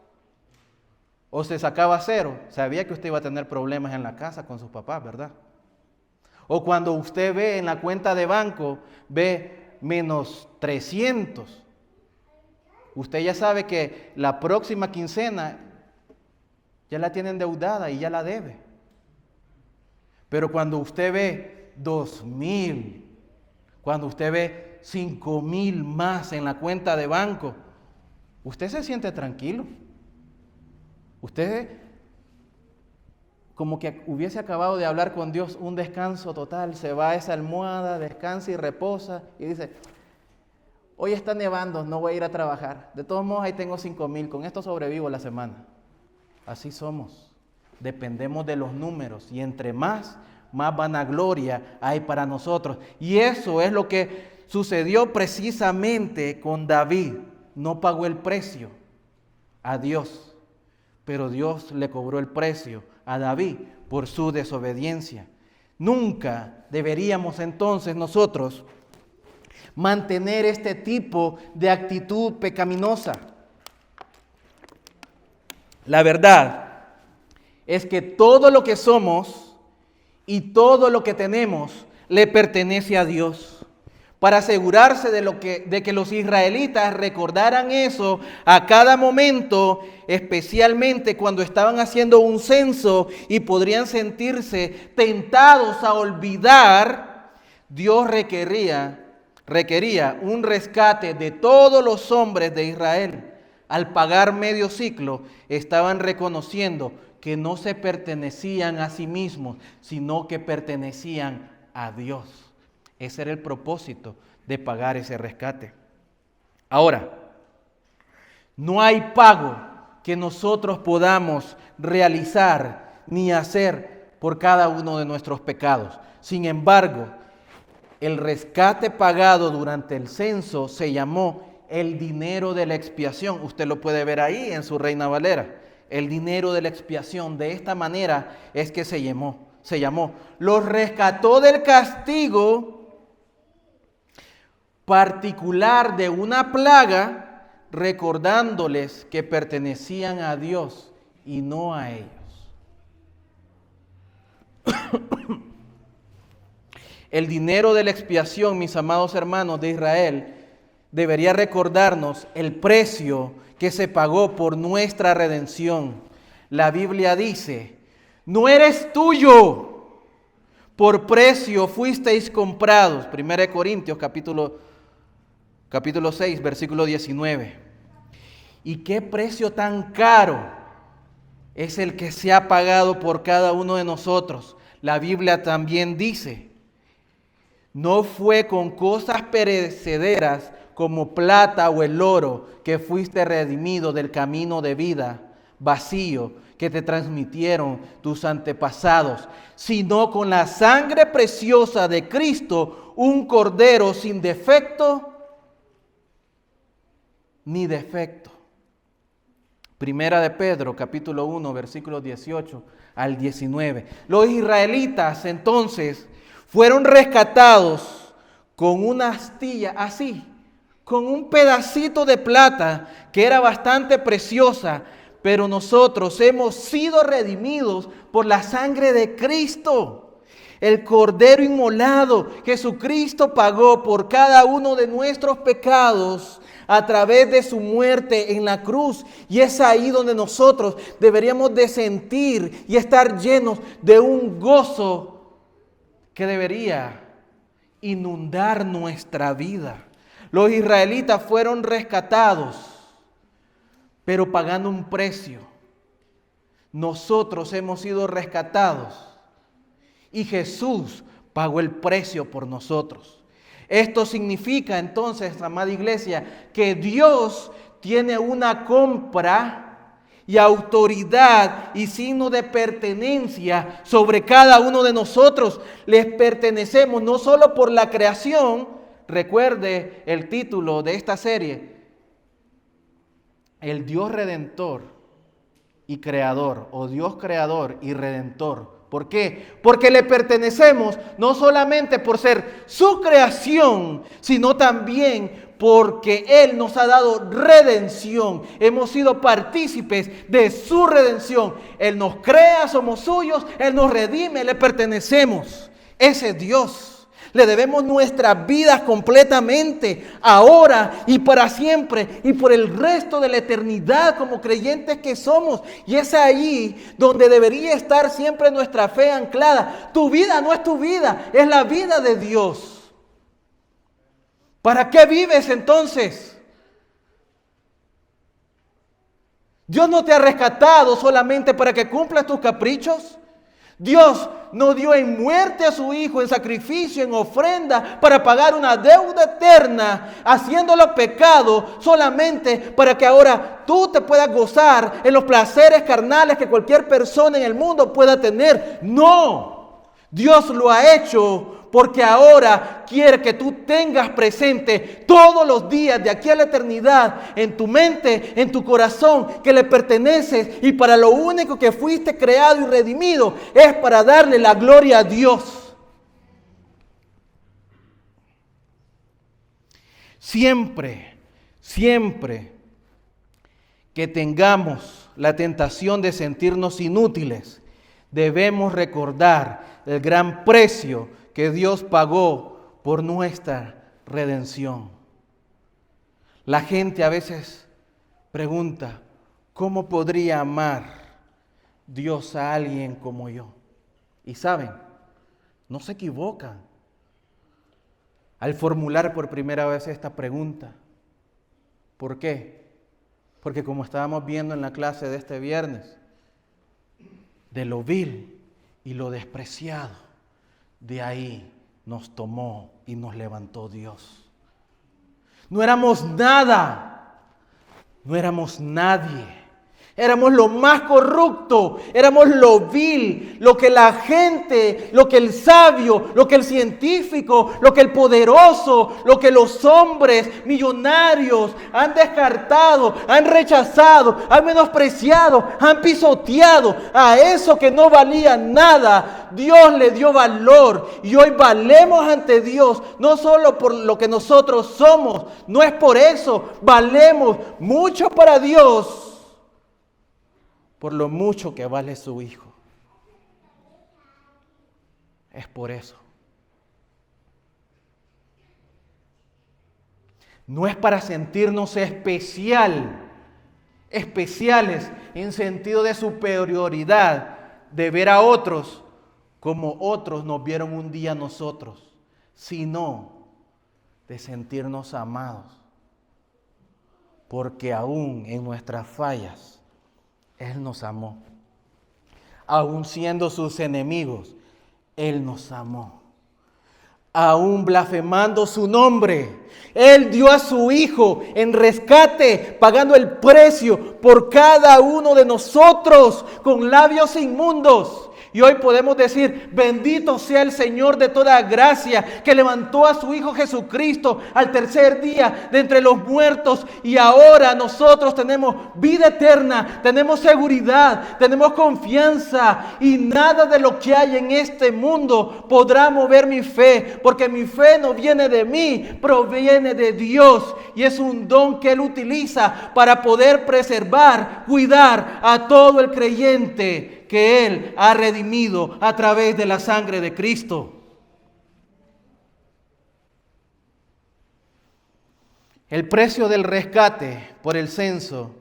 o se sacaba 0, sabía que usted iba a tener problemas en la casa con sus papás, ¿verdad? O cuando usted ve en la cuenta de banco, ve menos 300. Usted ya sabe que la próxima quincena ya la tiene endeudada y ya la debe. Pero cuando usted ve 2,000, cuando usted ve 5,000 más en la cuenta de banco, usted se siente tranquilo. Usted como que hubiese acabado de hablar con Dios, un descanso total, se va a esa almohada, descansa y reposa y dice, hoy está nevando, no voy a ir a trabajar, de todos modos ahí tengo 5,000, con esto sobrevivo la semana. Así somos, dependemos de los números y entre más vanagloria hay para nosotros. Y eso es lo que sucedió precisamente con David. No pagó el precio a Dios, pero Dios le cobró el precio a David por su desobediencia. Nunca deberíamos entonces nosotros mantener este tipo de actitud pecaminosa. La verdad es que todo lo que somos y todo lo que tenemos le pertenece a Dios. Para asegurarse de que los israelitas recordaran eso a cada momento, especialmente cuando estaban haciendo un censo y podrían sentirse tentados a olvidar, Dios requería un rescate de todos los hombres de Israel. Al pagar medio ciclo, estaban reconociendo que no se pertenecían a sí mismos, sino que pertenecían a Dios. Ese era el propósito de pagar ese rescate. Ahora, no hay pago que nosotros podamos realizar ni hacer por cada uno de nuestros pecados. Sin embargo, el rescate pagado durante el censo se llamó el dinero de la expiación. Usted lo puede ver ahí en su Reina Valera. El dinero de la expiación. De esta manera es que se llamó. Los rescató del castigo particular de una plaga, recordándoles que pertenecían a Dios y no a ellos. El dinero de la expiación, mis amados hermanos de Israel, debería recordarnos el precio que se pagó por nuestra redención. La Biblia dice, no eres tuyo, por precio fuisteis comprados. 1 Corintios capítulo 6, versículo 19. ¿Y qué precio tan caro es el que se ha pagado por cada uno de nosotros? La Biblia también dice, no fue con cosas perecederas como plata o el oro que fuiste redimido del camino de vida vacío que te transmitieron tus antepasados, sino con la sangre preciosa de Cristo, un cordero sin defecto ni defecto. Primera de Pedro, capítulo 1, versículos 18 al 19. Los israelitas entonces fueron rescatados con una astilla así, con un pedacito de plata que era bastante preciosa, pero nosotros hemos sido redimidos por la sangre de Cristo. El cordero inmolado, Jesucristo pagó por cada uno de nuestros pecados a través de su muerte en la cruz. Y es ahí donde nosotros deberíamos de sentir y estar llenos de un gozo que debería inundar nuestra vida. Los israelitas fueron rescatados, pero pagando un precio. Nosotros hemos sido rescatados y Jesús pagó el precio por nosotros. Esto significa entonces, amada iglesia, que Dios tiene una compra y autoridad y signo de pertenencia sobre cada uno de nosotros. Les pertenecemos no solo por la creación. Recuerde el título de esta serie, el Dios Redentor y Creador, o Dios Creador y Redentor. ¿Por qué? Porque le pertenecemos no solamente por ser su creación, sino también porque Él nos ha dado redención. Hemos sido partícipes de su redención. Él nos crea, somos suyos, Él nos redime, le pertenecemos. Ese es Dios. Le debemos nuestras vidas completamente, ahora y para siempre, y por el resto de la eternidad como creyentes que somos. Y es ahí donde debería estar siempre nuestra fe anclada. Tu vida no es tu vida, es la vida de Dios. ¿Para qué vives entonces? Dios no te ha rescatado solamente para que cumplas tus caprichos. Dios no dio en muerte a su Hijo, en sacrificio, en ofrenda, para pagar una deuda eterna, haciéndolo pecado solamente para que ahora tú te puedas gozar en los placeres carnales que cualquier persona en el mundo pueda tener. No, Dios lo ha hecho porque ahora quiere que tú tengas presente todos los días de aquí a la eternidad en tu mente, en tu corazón, que le perteneces, y para lo único que fuiste creado y redimido es para darle la gloria a Dios. Siempre que tengamos la tentación de sentirnos inútiles, debemos recordar el gran precio que Dios pagó por nuestra redención. La gente a veces pregunta, ¿cómo podría amar Dios a alguien como yo? Y saben, no se equivocan al formular por primera vez esta pregunta. ¿Por qué? Porque como estábamos viendo en la clase de este viernes, de lo vil y lo despreciado, de ahí nos tomó y nos levantó Dios. No éramos nada, no éramos nadie. Éramos lo más corrupto, éramos lo vil, lo que la gente, lo que el sabio, lo que el científico, lo que el poderoso, lo que los hombres millonarios han descartado, han rechazado, han menospreciado, han pisoteado. A eso que no valía nada, Dios le dio valor. Y hoy valemos ante Dios, no solo por lo que nosotros somos, no es por eso, valemos mucho para Dios, por lo mucho que vale su Hijo. Es por eso. no es para sentirnos especiales en sentido de superioridad, de ver a otros como otros nos vieron un día a nosotros, sino de sentirnos amados. Porque aún en nuestras fallas, Él nos amó. Aún siendo sus enemigos, Él nos amó. Aún blasfemando su nombre, Él dio a su Hijo en rescate, pagando el precio por cada uno de nosotros con labios inmundos. Y hoy podemos decir, bendito sea el Señor de toda gracia, que levantó a su Hijo Jesucristo al tercer día de entre los muertos. Y ahora nosotros tenemos vida eterna, tenemos seguridad, tenemos confianza. Y nada de lo que hay en este mundo podrá mover mi fe, porque mi fe no viene de mí, proviene de Dios. Y es un don que Él utiliza para poder preservar, cuidar a todo el creyente que Él ha redimido a través de la sangre de Cristo. El precio del rescate por el censo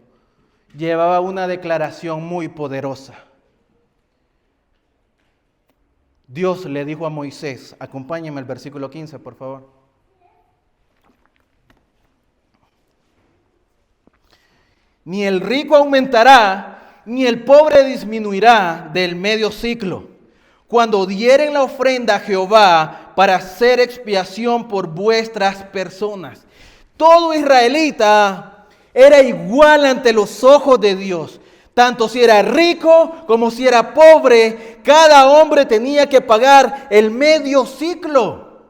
llevaba una declaración muy poderosa. Dios le dijo a Moisés, acompáñenme al versículo 15, por favor. Ni el rico aumentará, ni el pobre disminuirá del medio ciclo, cuando dieren la ofrenda a Jehová para hacer expiación por vuestras personas. Todo israelita era igual ante los ojos de Dios. Tanto si era rico como si era pobre, cada hombre tenía que pagar el medio ciclo.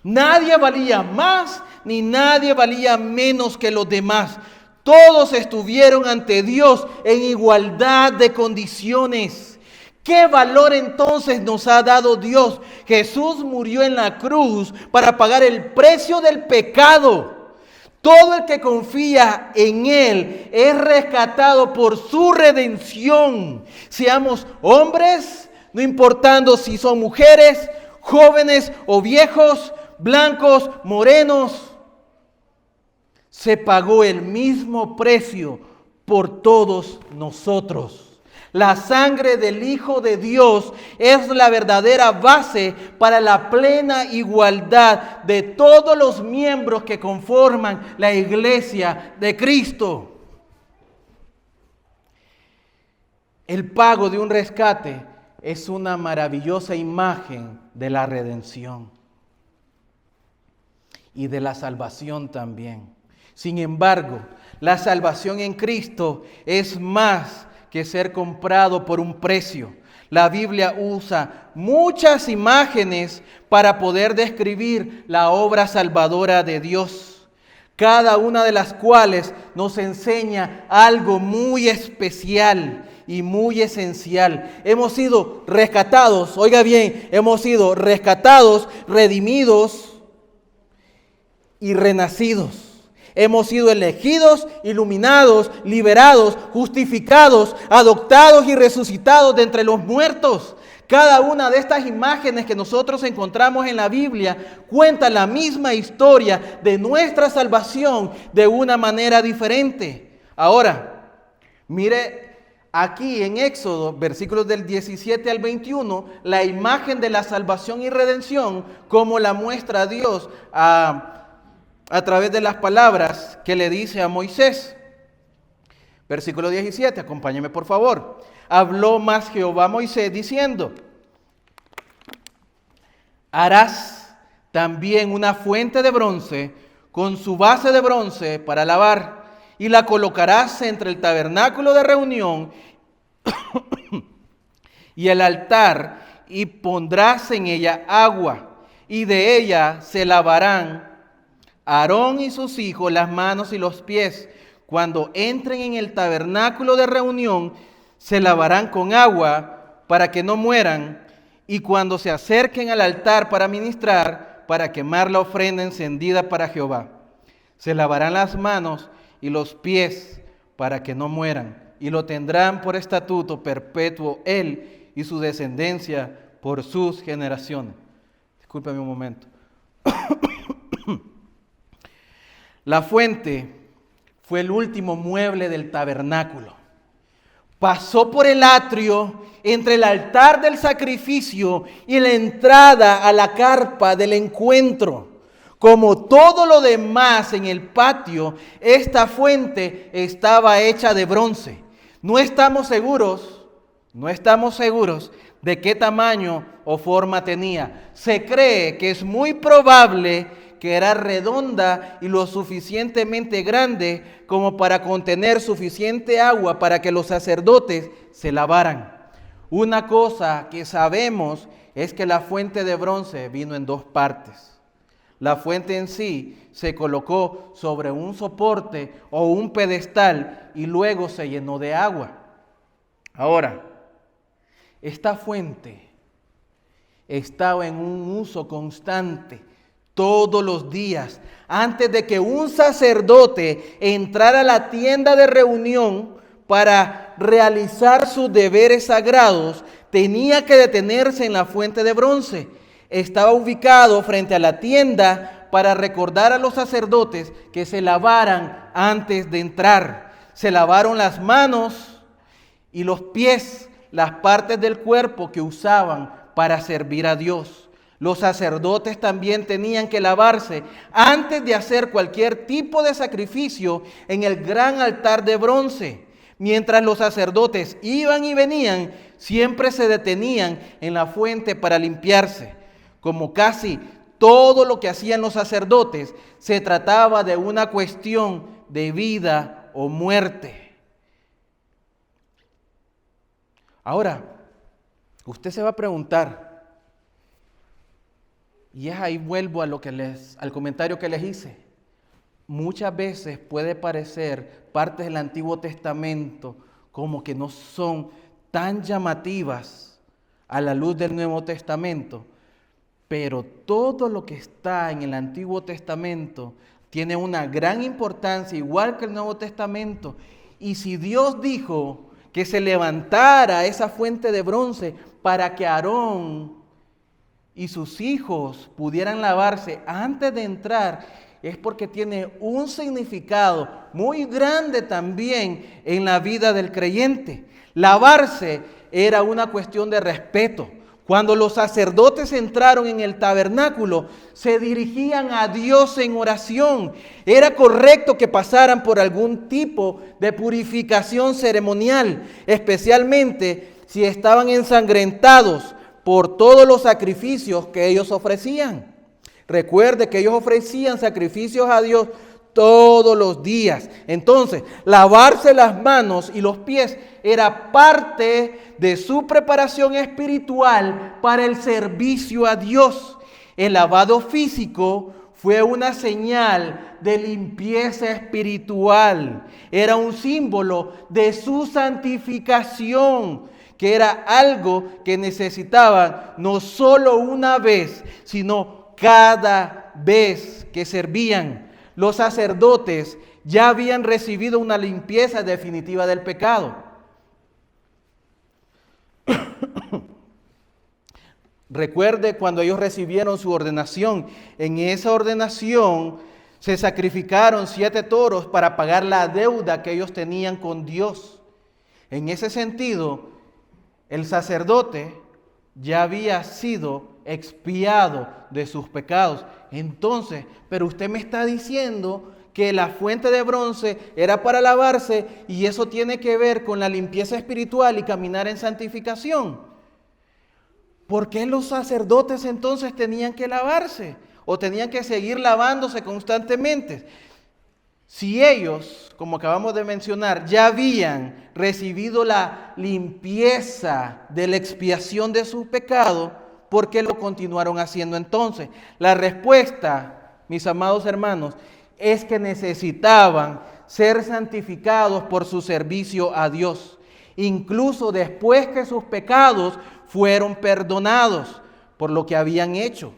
Nadie valía más ni nadie valía menos que los demás. Todos estuvieron ante Dios en igualdad de condiciones. ¿Qué valor entonces nos ha dado Dios? Jesús murió en la cruz para pagar el precio del pecado. Todo el que confía en Él es rescatado por su redención. Seamos hombres, no importando si son mujeres, jóvenes o viejos, blancos, morenos. Se pagó el mismo precio por todos nosotros. La sangre del Hijo de Dios es la verdadera base para la plena igualdad de todos los miembros que conforman la iglesia de Cristo. El pago de un rescate es una maravillosa imagen de la redención y de la salvación también. Sin embargo, la salvación en Cristo es más que ser comprado por un precio. La Biblia usa muchas imágenes para poder describir la obra salvadora de Dios, cada una de las cuales nos enseña algo muy especial y muy esencial. Hemos sido rescatados, oiga bien, hemos sido rescatados, redimidos y renacidos. Hemos sido elegidos, iluminados, liberados, justificados, adoptados y resucitados de entre los muertos. Cada una de estas imágenes que nosotros encontramos en la Biblia cuenta la misma historia de nuestra salvación de una manera diferente. Ahora, mire aquí en Éxodo, versículos del 17 al 21, la imagen de la salvación y redención, como la muestra Dios a través de las palabras que le dice a Moisés. Versículo 17, acompáñeme por favor. Habló más Jehová a Moisés diciendo: harás también una fuente de bronce con su base de bronce para lavar, y la colocarás entre el tabernáculo de reunión y el altar, y pondrás en ella agua, y de ella se lavarán Aarón y sus hijos las manos y los pies. Cuando entren en el tabernáculo de reunión, se lavarán con agua para que no mueran. Y cuando se acerquen al altar para ministrar, para quemar la ofrenda encendida para Jehová, se lavarán las manos y los pies para que no mueran. Y lo tendrán por estatuto perpetuo él y su descendencia por sus generaciones. Discúlpeme un momento. La fuente fue el último mueble del tabernáculo. Pasó por el atrio entre el altar del sacrificio y la entrada a la carpa del encuentro. Como todo lo demás en el patio, esta fuente estaba hecha de bronce. No estamos seguros de qué tamaño o forma tenía. Se cree que es muy probable que era redonda y lo suficientemente grande como para contener suficiente agua para que los sacerdotes se lavaran. Una cosa que sabemos es que la fuente de bronce vino en dos partes. La fuente en sí se colocó sobre un soporte o un pedestal y luego se llenó de agua. Ahora, esta fuente estaba en un uso constante todos los días. Antes de que un sacerdote entrara a la tienda de reunión para realizar sus deberes sagrados, tenía que detenerse en la fuente de bronce. Estaba ubicado frente a la tienda para recordar a los sacerdotes que se lavaran antes de entrar. Se lavaron las manos y los pies, las partes del cuerpo que usaban para servir a Dios. Los sacerdotes también tenían que lavarse antes de hacer cualquier tipo de sacrificio en el gran altar de bronce. Mientras los sacerdotes iban y venían, siempre se detenían en la fuente para limpiarse. Como casi todo lo que hacían los sacerdotes, se trataba de una cuestión de vida o muerte. Ahora, usted se va a preguntar, y es ahí vuelvo a al comentario que les hice. Muchas veces puede parecer partes del Antiguo Testamento como que no son tan llamativas a la luz del Nuevo Testamento, pero todo lo que está en el Antiguo Testamento tiene una gran importancia, igual que el Nuevo Testamento. Y si Dios dijo que se levantara esa fuente de bronce para que Aarón y sus hijos pudieran lavarse antes de entrar, es porque tiene un significado muy grande también en la vida del creyente. Lavarse era una cuestión de respeto. Cuando los sacerdotes entraron en el tabernáculo, se dirigían a Dios en oración. Era correcto que pasaran por algún tipo de purificación ceremonial, especialmente si estaban ensangrentados por todos los sacrificios que ellos ofrecían. Recuerde que ellos ofrecían sacrificios a Dios todos los días. Entonces, lavarse las manos y los pies era parte de su preparación espiritual para el servicio a Dios. El lavado físico fue una señal de limpieza espiritual. Era un símbolo de su santificación, que era algo que necesitaban no solo una vez, sino cada vez que servían. Los sacerdotes ya habían recibido una limpieza definitiva del pecado. Recuerde cuando ellos recibieron su ordenación. En esa ordenación se sacrificaron 7 toros para pagar la deuda que ellos tenían con Dios. En ese sentido, el sacerdote ya había sido expiado de sus pecados. Entonces, pero usted me está diciendo que la fuente de bronce era para lavarse y eso tiene que ver con la limpieza espiritual y caminar en santificación. ¿Por qué los sacerdotes entonces tenían que lavarse o tenían que seguir lavándose constantemente? Si ellos, como acabamos de mencionar, ya habían recibido la limpieza de la expiación de su pecado, ¿por qué lo continuaron haciendo entonces? La respuesta, mis amados hermanos, es que necesitaban ser santificados por su servicio a Dios, incluso después que sus pecados fueron perdonados por lo que habían hecho.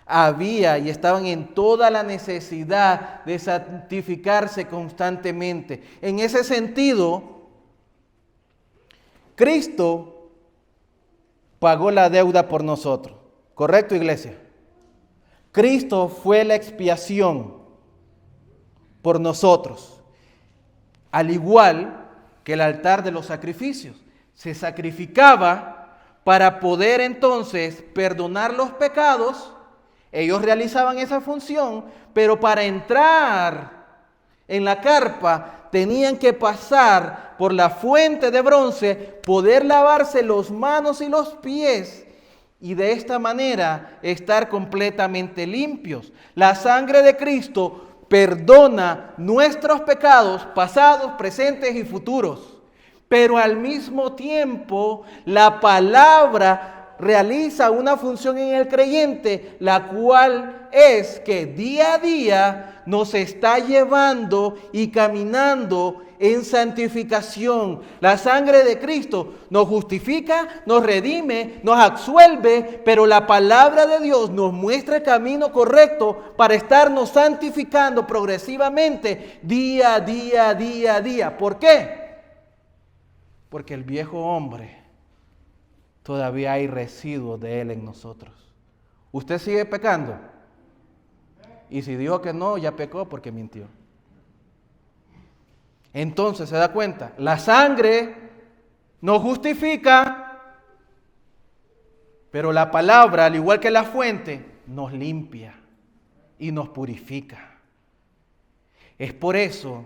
Había y estaban en toda la necesidad de santificarse constantemente. En ese sentido, Cristo pagó la deuda por nosotros. ¿Correcto, iglesia? Cristo fue la expiación. por nosotros. Al igual que el altar de los sacrificios. Se sacrificaba para poder entonces perdonar los pecados. Ellos realizaban esa función, pero para entrar en la carpa tenían que pasar por la fuente de bronce, poder lavarse las manos y los pies y de esta manera estar completamente limpios. La sangre de Cristo perdona nuestros pecados pasados, presentes y futuros. Pero al mismo tiempo, la palabra realiza una función en el creyente, la cual es que día a día nos está llevando y caminando en santificación. La sangre de Cristo nos justifica, nos redime, nos absuelve, pero la palabra de Dios nos muestra el camino correcto para estarnos santificando progresivamente día a día, día a día. ¿Por qué? Porque el viejo hombre, todavía hay residuos de él en nosotros. ¿Usted sigue pecando? Y si dijo que no, ya pecó porque mintió. Entonces, ¿se da cuenta? La sangre nos justifica, pero la palabra, al igual que la fuente, nos limpia y nos purifica. Es por eso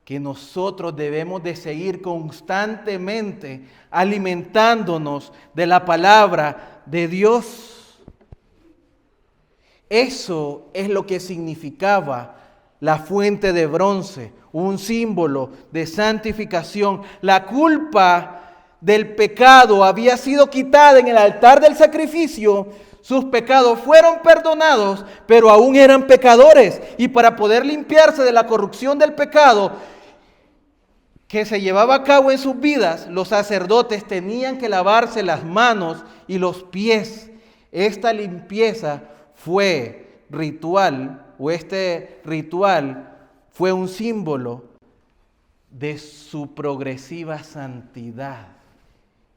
que nosotros debemos de seguir constantemente alimentándonos de la palabra de Dios. Eso es lo que significaba la fuente de bronce, un símbolo de santificación. La culpa del pecado había sido quitada en el altar del sacrificio. Sus pecados fueron perdonados, pero aún eran pecadores. Y para poder limpiarse de la corrupción del pecado que se llevaba a cabo en sus vidas, los sacerdotes tenían que lavarse las manos y los pies. Esta limpieza fue ritual, o este ritual fue un símbolo de su progresiva santidad.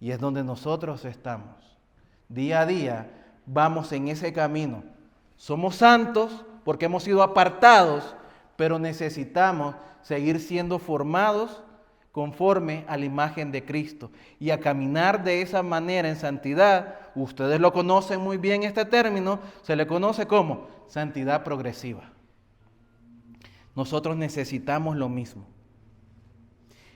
Y es donde nosotros estamos. Día a día vamos en ese camino. Somos santos porque hemos sido apartados, pero necesitamos seguir siendo formados conforme a la imagen de Cristo y a caminar de esa manera en santidad. Ustedes lo conocen muy bien, este término se le conoce como santidad progresiva. Nosotros necesitamos lo mismo.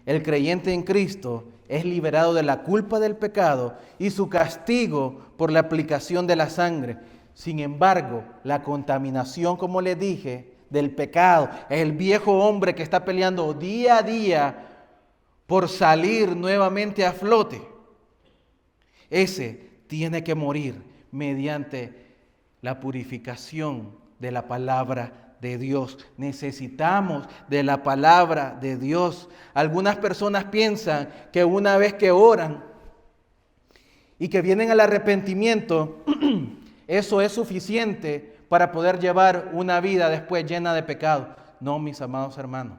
El creyente en Cristo es liberado de la culpa del pecado y su castigo por la aplicación de la sangre. Sin embargo, la contaminación, como les dije, del pecado, es el viejo hombre que está peleando día a día por salir nuevamente a flote. Ese tiene que morir mediante la purificación de la palabra de Dios. Necesitamos de la palabra de Dios. Algunas personas piensan que una vez que oran y que vienen al arrepentimiento, eso es suficiente para poder llevar una vida después llena de pecado. No, mis amados hermanos.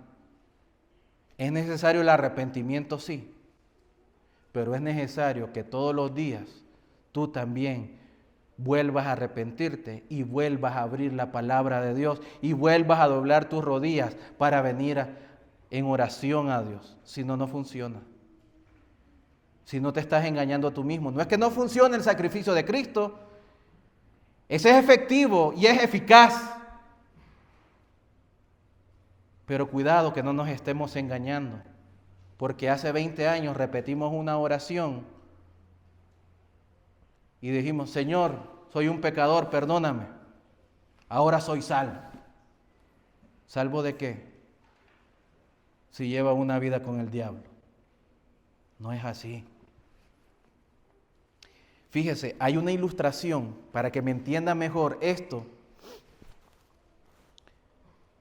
Es necesario el arrepentimiento, sí, pero es necesario que todos los días tú también vuelvas a arrepentirte y vuelvas a abrir la palabra de Dios y vuelvas a doblar tus rodillas para venir en oración a Dios. Si no, no funciona. Si no, te estás engañando a tú mismo. No es que no funcione el sacrificio de Cristo. Ese es efectivo y es eficaz. Pero cuidado que no nos estemos engañando, porque hace 20 años repetimos una oración y dijimos: Señor, soy un pecador, perdóname. Ahora soy salvo. ¿Salvo de qué? Si lleva una vida con el diablo. No es así. Fíjese, hay una ilustración para que me entienda mejor esto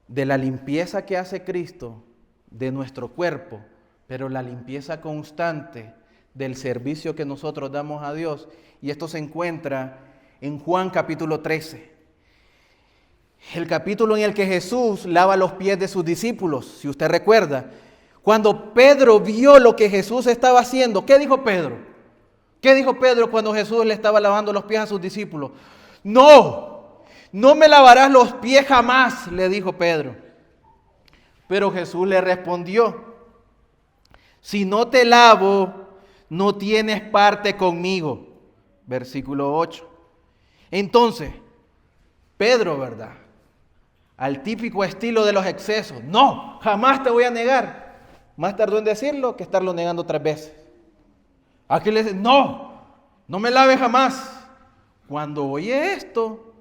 de la limpieza que hace Cristo de nuestro cuerpo, pero la limpieza constante del servicio que nosotros damos a Dios. Y esto se encuentra en Juan capítulo 13. El capítulo en el que Jesús lava los pies de sus discípulos, si usted recuerda. Cuando Pedro vio lo que Jesús estaba haciendo, ¿qué dijo Pedro? ¿Qué dijo Pedro cuando Jesús le estaba lavando los pies a sus discípulos? No me lavarás los pies jamás, le dijo Pedro. Pero Jesús le respondió: si no te lavo, no tienes parte conmigo. Versículo 8. Entonces, Pedro, ¿verdad? Al típico estilo de los excesos: no, jamás te voy a negar. Más tardó en decirlo que estarlo negando 3 veces. Aquí le dice: no, no me laves jamás. Cuando oye esto,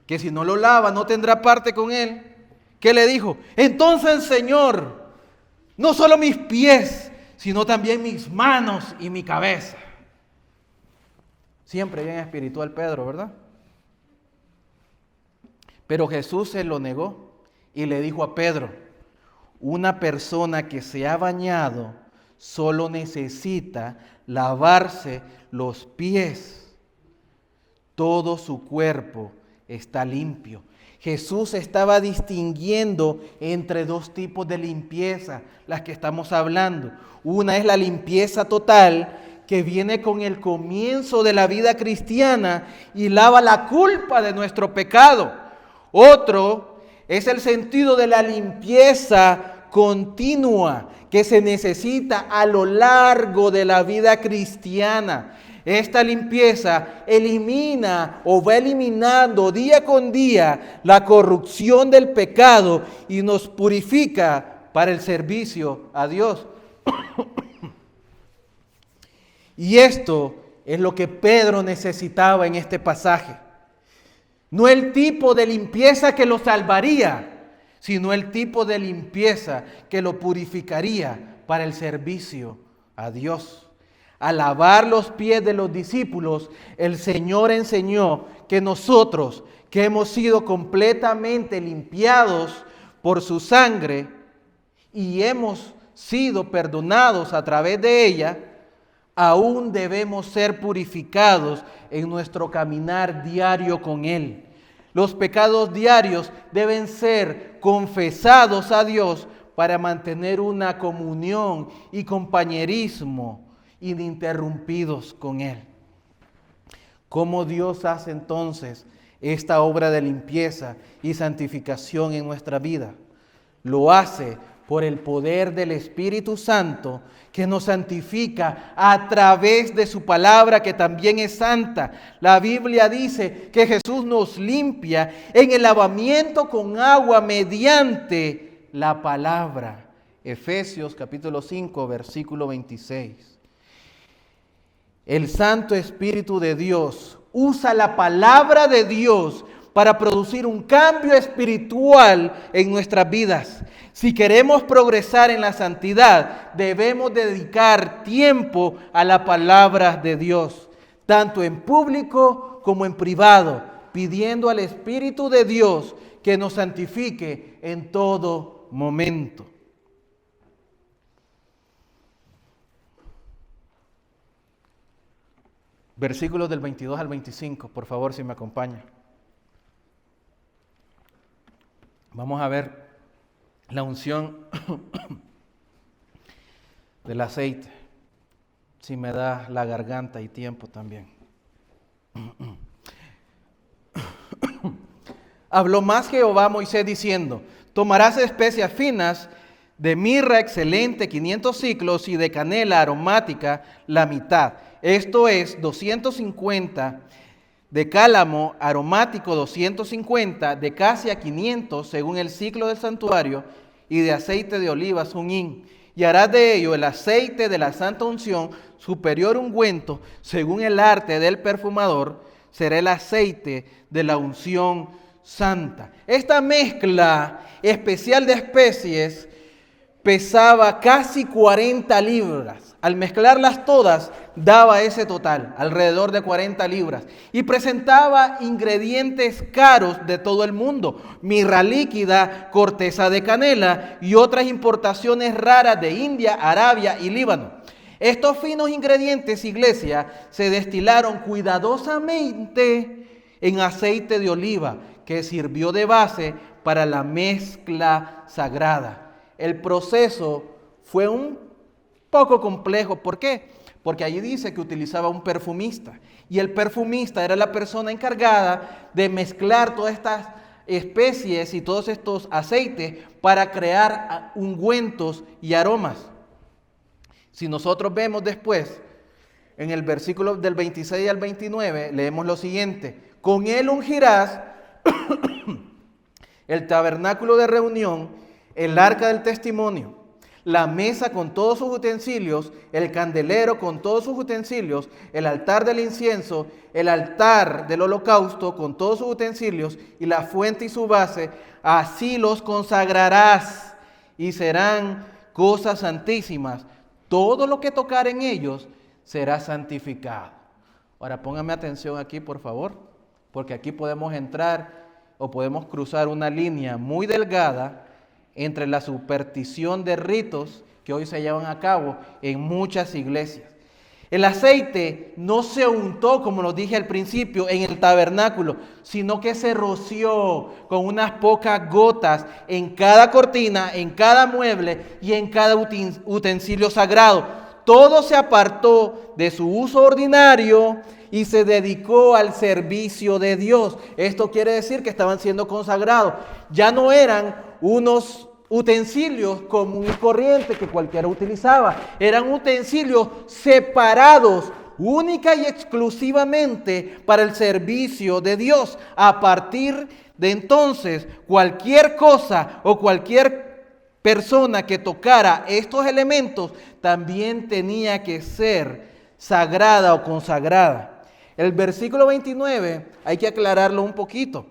que si no lo lava no tendrá parte con él, ¿qué le dijo? Entonces, Señor, no solo mis pies, sino también mis manos y mi cabeza. Siempre bien espiritual Pedro, ¿verdad? Pero Jesús se lo negó y le dijo a Pedro: una persona que se ha bañado solo necesita lavarse los pies. Todo su cuerpo está limpio. Jesús estaba distinguiendo entre 2 tipos de limpieza, las que estamos hablando. Una es la limpieza total, que viene con el comienzo de la vida cristiana y lava la culpa de nuestro pecado. Otro es el sentido de la limpieza continua, que se necesita a lo largo de la vida cristiana. Esta limpieza elimina o va eliminando día con día la corrupción del pecado y nos purifica para el servicio a Dios. Y esto es lo que Pedro necesitaba en este pasaje. No el tipo de limpieza que lo salvaría, sino el tipo de limpieza que lo purificaría para el servicio a Dios. Al lavar los pies de los discípulos, el Señor enseñó que nosotros, que hemos sido completamente limpiados por su sangre y hemos sido perdonados a través de ella, aún debemos ser purificados en nuestro caminar diario con Él. Los pecados diarios deben ser confesados a Dios para mantener una comunión y compañerismo ininterrumpidos con Él. ¿Cómo Dios hace entonces esta obra de limpieza y santificación en nuestra vida? Lo hace por el poder del Espíritu Santo, que nos santifica a través de su palabra, que también es santa. La Biblia dice que Jesús nos limpia en el lavamiento con agua mediante la palabra. Efesios capítulo 5, versículo 26. El Santo Espíritu de Dios usa la palabra de Dios para producir un cambio espiritual en nuestras vidas. Si queremos progresar en la santidad, debemos dedicar tiempo a la palabra de Dios, tanto en público como en privado, pidiendo al Espíritu de Dios que nos santifique en todo momento. Versículos del 22 al 25, por favor, si me acompaña. Vamos a ver la unción del aceite, si me da la garganta y tiempo también. Habló más Jehová a Moisés diciendo: tomarás especias finas de mirra excelente 500 siclos y de canela aromática la mitad. Esto es 250, de cálamo aromático 250, de casia 500 según el ciclo del santuario, y de aceite de olivas 1 hin. Y harás de ello el aceite de la santa unción, superior ungüento, según el arte del perfumador, será el aceite de la unción santa. Esta mezcla especial de especies pesaba casi 40 libras. Al mezclarlas todas, daba ese total, alrededor de 40 libras. Y presentaba ingredientes caros de todo el mundo: mirra líquida, corteza de canela y otras importaciones raras de India, Arabia y Líbano. Estos finos ingredientes, iglesia, se destilaron cuidadosamente en aceite de oliva, que sirvió de base para la mezcla sagrada. El proceso fue un poco complejo. ¿Por qué? Porque allí dice que utilizaba un perfumista. Y el perfumista era la persona encargada de mezclar todas estas especies y todos estos aceites para crear ungüentos y aromas. Si nosotros vemos después, en el versículo del 26 al 29, leemos lo siguiente: con él ungirás el tabernáculo de reunión, el arca del testimonio, la mesa con todos sus utensilios, el candelero con todos sus utensilios, el altar del incienso, el altar del holocausto con todos sus utensilios y la fuente y su base. Así los consagrarás y serán cosas santísimas. Todo lo que tocar en ellos será santificado. Ahora póngame atención aquí, por favor, porque aquí podemos entrar o podemos cruzar una línea muy delgada entre la superstición de ritos que hoy se llevan a cabo en muchas iglesias. El aceite no se untó, como lo dije al principio, en el tabernáculo, sino que se roció con unas pocas gotas en cada cortina, en cada mueble y en cada utensilio sagrado. Todo se apartó de su uso ordinario y se dedicó al servicio de Dios. Esto quiere decir que estaban siendo consagrados. Ya no eran unos utensilios común y corriente que cualquiera utilizaba. Eran utensilios separados única y exclusivamente para el servicio de Dios. A partir de entonces, cualquier cosa o cualquier persona que tocara estos elementos también tenía que ser sagrada o consagrada. El versículo 29 hay que aclararlo un poquito.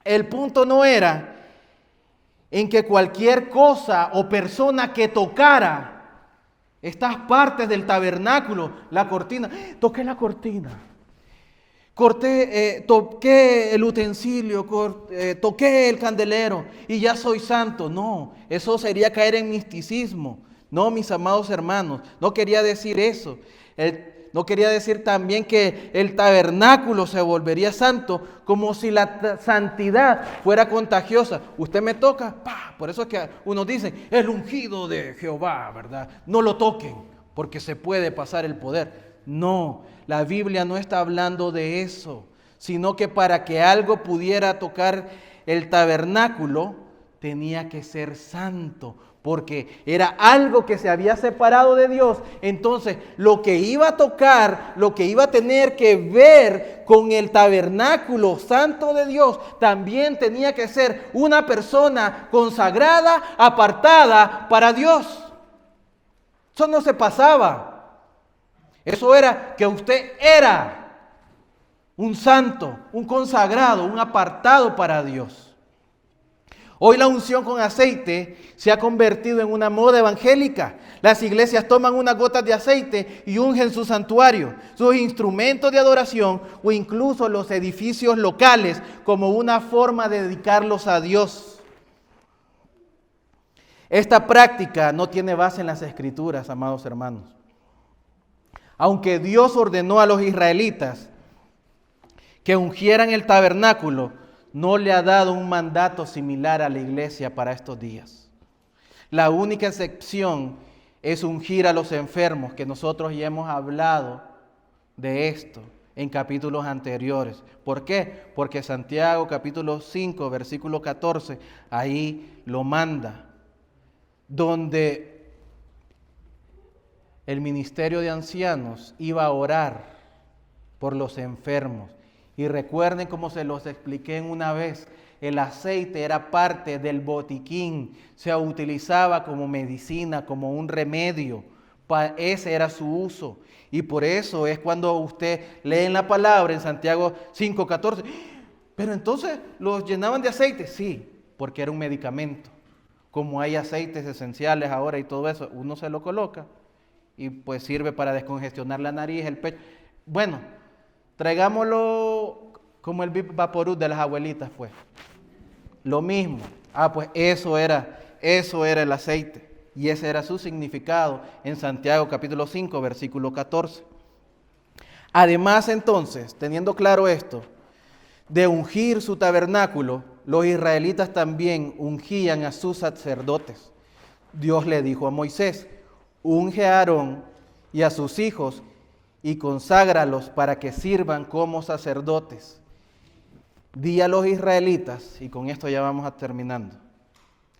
El punto no era en que cualquier cosa o persona que tocara estas partes del tabernáculo, la cortina, toqué la cortina, toqué el utensilio, toqué el candelero y ya soy santo. No, eso sería caer en misticismo. No, mis amados hermanos, no quería decir eso. No quería decir también que el tabernáculo se volvería santo, como si la santidad fuera contagiosa. Usted me toca, ¡pah! Por eso es que unos dicen, el ungido de Jehová, ¿verdad? No lo toquen, porque se puede pasar el poder. No, la Biblia no está hablando de eso, sino que para que algo pudiera tocar el tabernáculo, tenía que ser santo, porque era algo que se había separado de Dios. Entonces, lo que iba a tocar, lo que iba a tener que ver con el tabernáculo santo de Dios, también tenía que ser una persona consagrada, apartada para Dios. Eso no se pasaba. Eso era que usted era un santo, un consagrado, un apartado para Dios. Hoy la unción con aceite se ha convertido en una moda evangélica. Las iglesias toman unas gotas de aceite y ungen su santuario, sus instrumentos de adoración o incluso los edificios locales como una forma de dedicarlos a Dios. Esta práctica no tiene base en las Escrituras, amados hermanos. Aunque Dios ordenó a los israelitas que ungieran el tabernáculo, no le ha dado un mandato similar a la iglesia para estos días. La única excepción es ungir a los enfermos, que nosotros ya hemos hablado de esto en capítulos anteriores. ¿Por qué? Porque Santiago capítulo 5, versículo 14, ahí lo manda, donde el ministerio de ancianos iba a orar por los enfermos. Y recuerden, como se los expliqué una vez, el aceite era parte del botiquín, se utilizaba como medicina, como un remedio. Ese era su uso. Y por eso es cuando usted lee en la palabra en Santiago 5:14, pero entonces los llenaban de aceite. Sí, porque era un medicamento. Como hay aceites esenciales ahora y todo eso, uno se lo coloca y pues sirve para descongestionar la nariz, el pecho. Bueno, traigámoslo como el Vaporub de las abuelitas, pues. Lo mismo. Pues eso era el aceite. Y ese era su significado en Santiago capítulo 5, versículo 14. Además, entonces, teniendo claro esto, de ungir su tabernáculo, los israelitas también ungían a sus sacerdotes. Dios le dijo a Moisés, unge a Aarón y a sus hijos y conságralos para que sirvan como sacerdotes. di a los israelitas, y con esto ya vamos a terminando,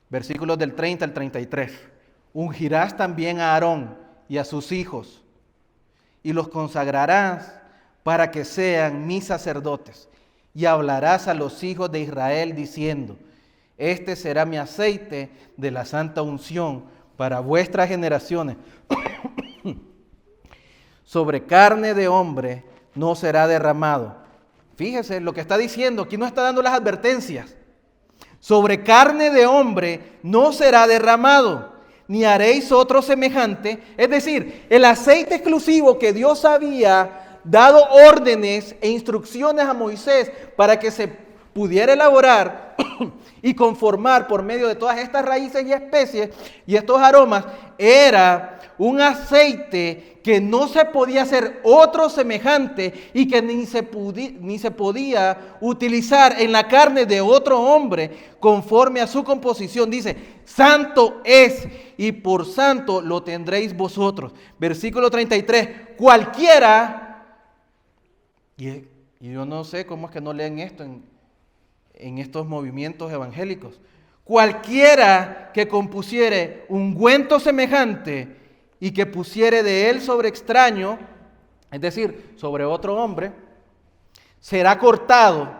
versículos del 30 al 33, ungirás también a Aarón y a sus hijos, y los consagrarás para que sean mis sacerdotes, y hablarás a los hijos de Israel diciendo, este será mi aceite de la santa unción para vuestras generaciones. Sobre carne de hombre no será derramado. Fíjese lo que está diciendo, aquí no está dando las advertencias. Sobre carne de hombre no será derramado, ni haréis otro semejante. Es decir, el aceite exclusivo que Dios había dado órdenes e instrucciones a Moisés para que se pudiera elaborar y conformar por medio de todas estas raíces y especies y estos aromas, era un aceite que no se podía hacer otro semejante y que ni se podía utilizar en la carne de otro hombre conforme a su composición. Dice, santo es y por santo lo tendréis vosotros. Versículo 33, cualquiera, y yo no sé cómo es que no leen esto en estos movimientos evangélicos, cualquiera que compusiere ungüento semejante y que pusiere de él sobre extraño, es decir, sobre otro hombre, será cortado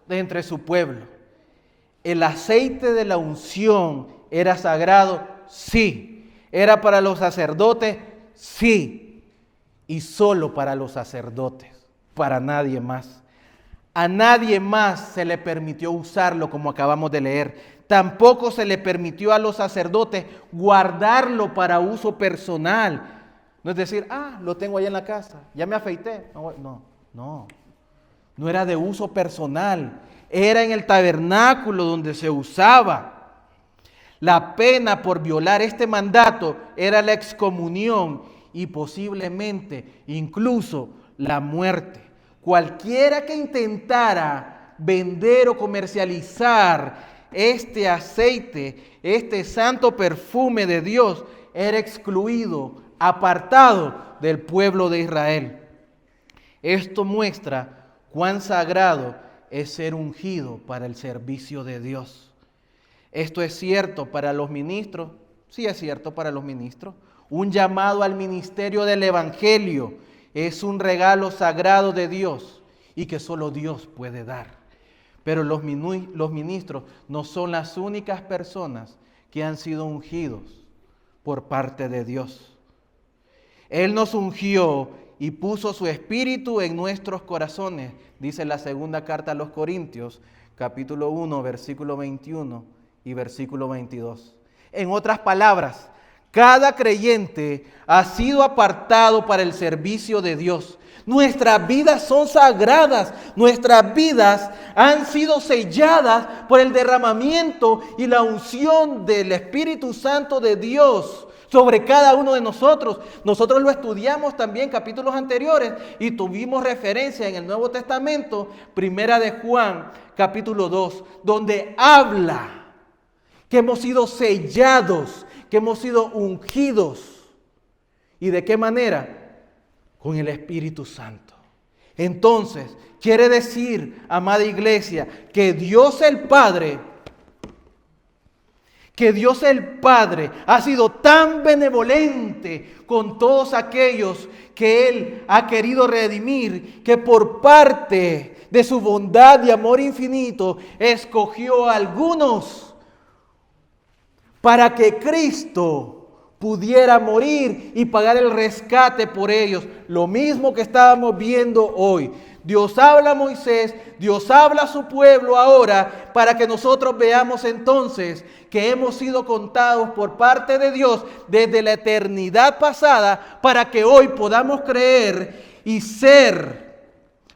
de entre su pueblo. El aceite de la unción era sagrado, sí. Era para los sacerdotes, sí. Y solo para los sacerdotes, para nadie más. A nadie más se le permitió usarlo como acabamos de leer. Tampoco se le permitió a los sacerdotes guardarlo para uso personal. No es decir, lo tengo allá en la casa, ya me afeité. No era de uso personal. Era en el tabernáculo donde se usaba. La pena por violar este mandato era la excomunión y posiblemente incluso la muerte. Cualquiera que intentara vender o comercializar este aceite, este santo perfume de Dios, era excluido, apartado del pueblo de Israel. Esto muestra cuán sagrado es ser ungido para el servicio de Dios. Esto es cierto para los ministros, sí es cierto para los ministros. Un llamado al ministerio del Evangelio es un regalo sagrado de Dios y que solo Dios puede dar. Pero los ministros no son las únicas personas que han sido ungidos por parte de Dios. Él nos ungió y puso su espíritu en nuestros corazones, dice la segunda carta a los Corintios, capítulo 1, versículo 21 y versículo 22. En otras palabras, cada creyente ha sido apartado para el servicio de Dios. Nuestras vidas son sagradas, nuestras vidas han sido selladas por el derramamiento y la unción del Espíritu Santo de Dios sobre cada uno de nosotros. Nosotros lo estudiamos también en capítulos anteriores y tuvimos referencia en el Nuevo Testamento, Primera de Juan, capítulo 2, donde habla que hemos sido sellados, que hemos sido ungidos. ¿Y de qué manera? Con el Espíritu Santo. Entonces, quiere decir, amada iglesia, que Dios el Padre ha sido tan benevolente con todos aquellos que Él ha querido redimir, que por parte de su bondad y amor infinito, escogió a algunos para que Cristo pudiera morir y pagar el rescate por ellos. Lo mismo que estábamos viendo hoy. Dios habla a Moisés, Dios habla a su pueblo ahora para que nosotros veamos entonces que hemos sido contados por parte de Dios desde la eternidad pasada para que hoy podamos creer y ser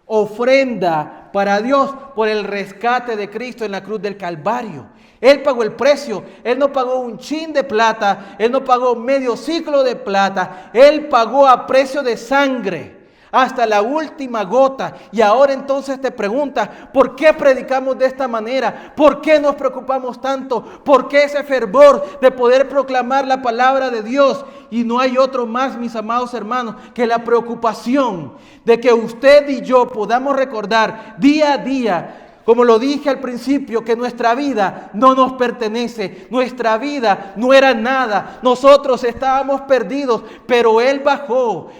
ofrenda para Dios por el rescate de Cristo en la cruz del Calvario. Él pagó el precio. Él no pagó un chin de plata. Él no pagó medio ciclo de plata. Él pagó a precio de sangre hasta la última gota. Y ahora entonces te preguntas, ¿por qué predicamos de esta manera? ¿Por qué nos preocupamos tanto? ¿Por qué ese fervor de poder proclamar la palabra de Dios? Y no hay otro más, mis amados hermanos, que la preocupación de que usted y yo podamos recordar día a día Como lo dije al principio, que nuestra vida no nos pertenece. Nuestra vida no era nada. Nosotros estábamos perdidos, pero Él bajó,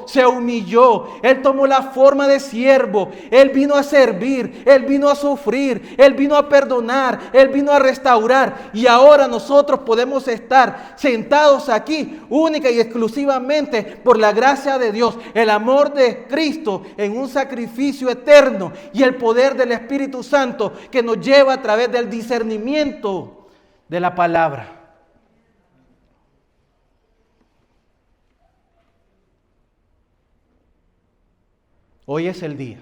se humilló. Él tomó la forma de siervo. Él vino a servir, Él vino a sufrir, Él vino a perdonar, Él vino a restaurar. Y ahora nosotros podemos estar sentados aquí única y exclusivamente por la gracia de Dios, el amor de Cristo en un sacrificio eterno y el poder del Espíritu Santo que nos lleva a través del discernimiento de la palabra. Hoy es el día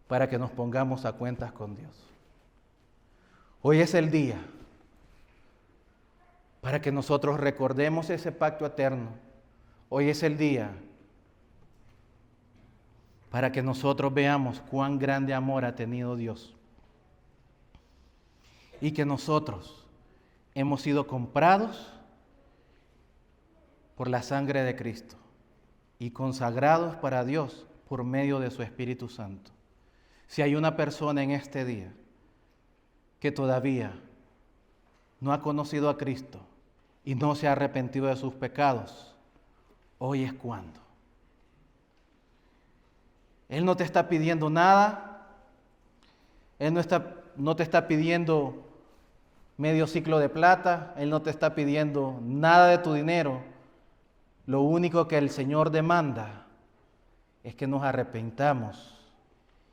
para que nos pongamos a cuentas con Dios. Hoy es el día para que nosotros recordemos ese pacto eterno. Hoy es el día para que nosotros veamos cuán grande amor ha tenido Dios. Y que nosotros hemos sido comprados por la sangre de Cristo y consagrados para Dios por medio de su Espíritu Santo. Si hay una persona en este día que todavía no ha conocido a Cristo y no se ha arrepentido de sus pecados, hoy es cuando. Él no te está pidiendo nada. Él no te está pidiendo medio ciclo de plata. Él no te está pidiendo nada de tu dinero. Lo único que el Señor demanda es que nos arrepentamos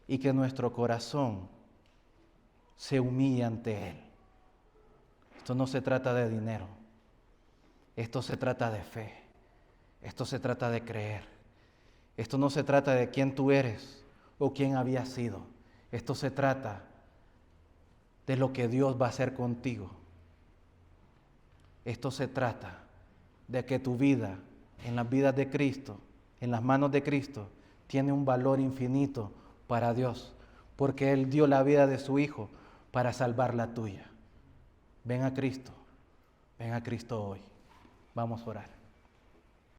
y que nuestro corazón se humille ante Él. Esto no se trata de dinero. Esto se trata de fe. Esto se trata de creer. Esto no se trata de quién tú eres o quién habías sido. Esto se trata de lo que Dios va a hacer contigo. Esto se trata de que tu vida, en las vidas de Cristo, en las manos de Cristo, tiene un valor infinito para Dios, porque Él dio la vida de su Hijo para salvar la tuya. Ven a Cristo hoy. Vamos a orar.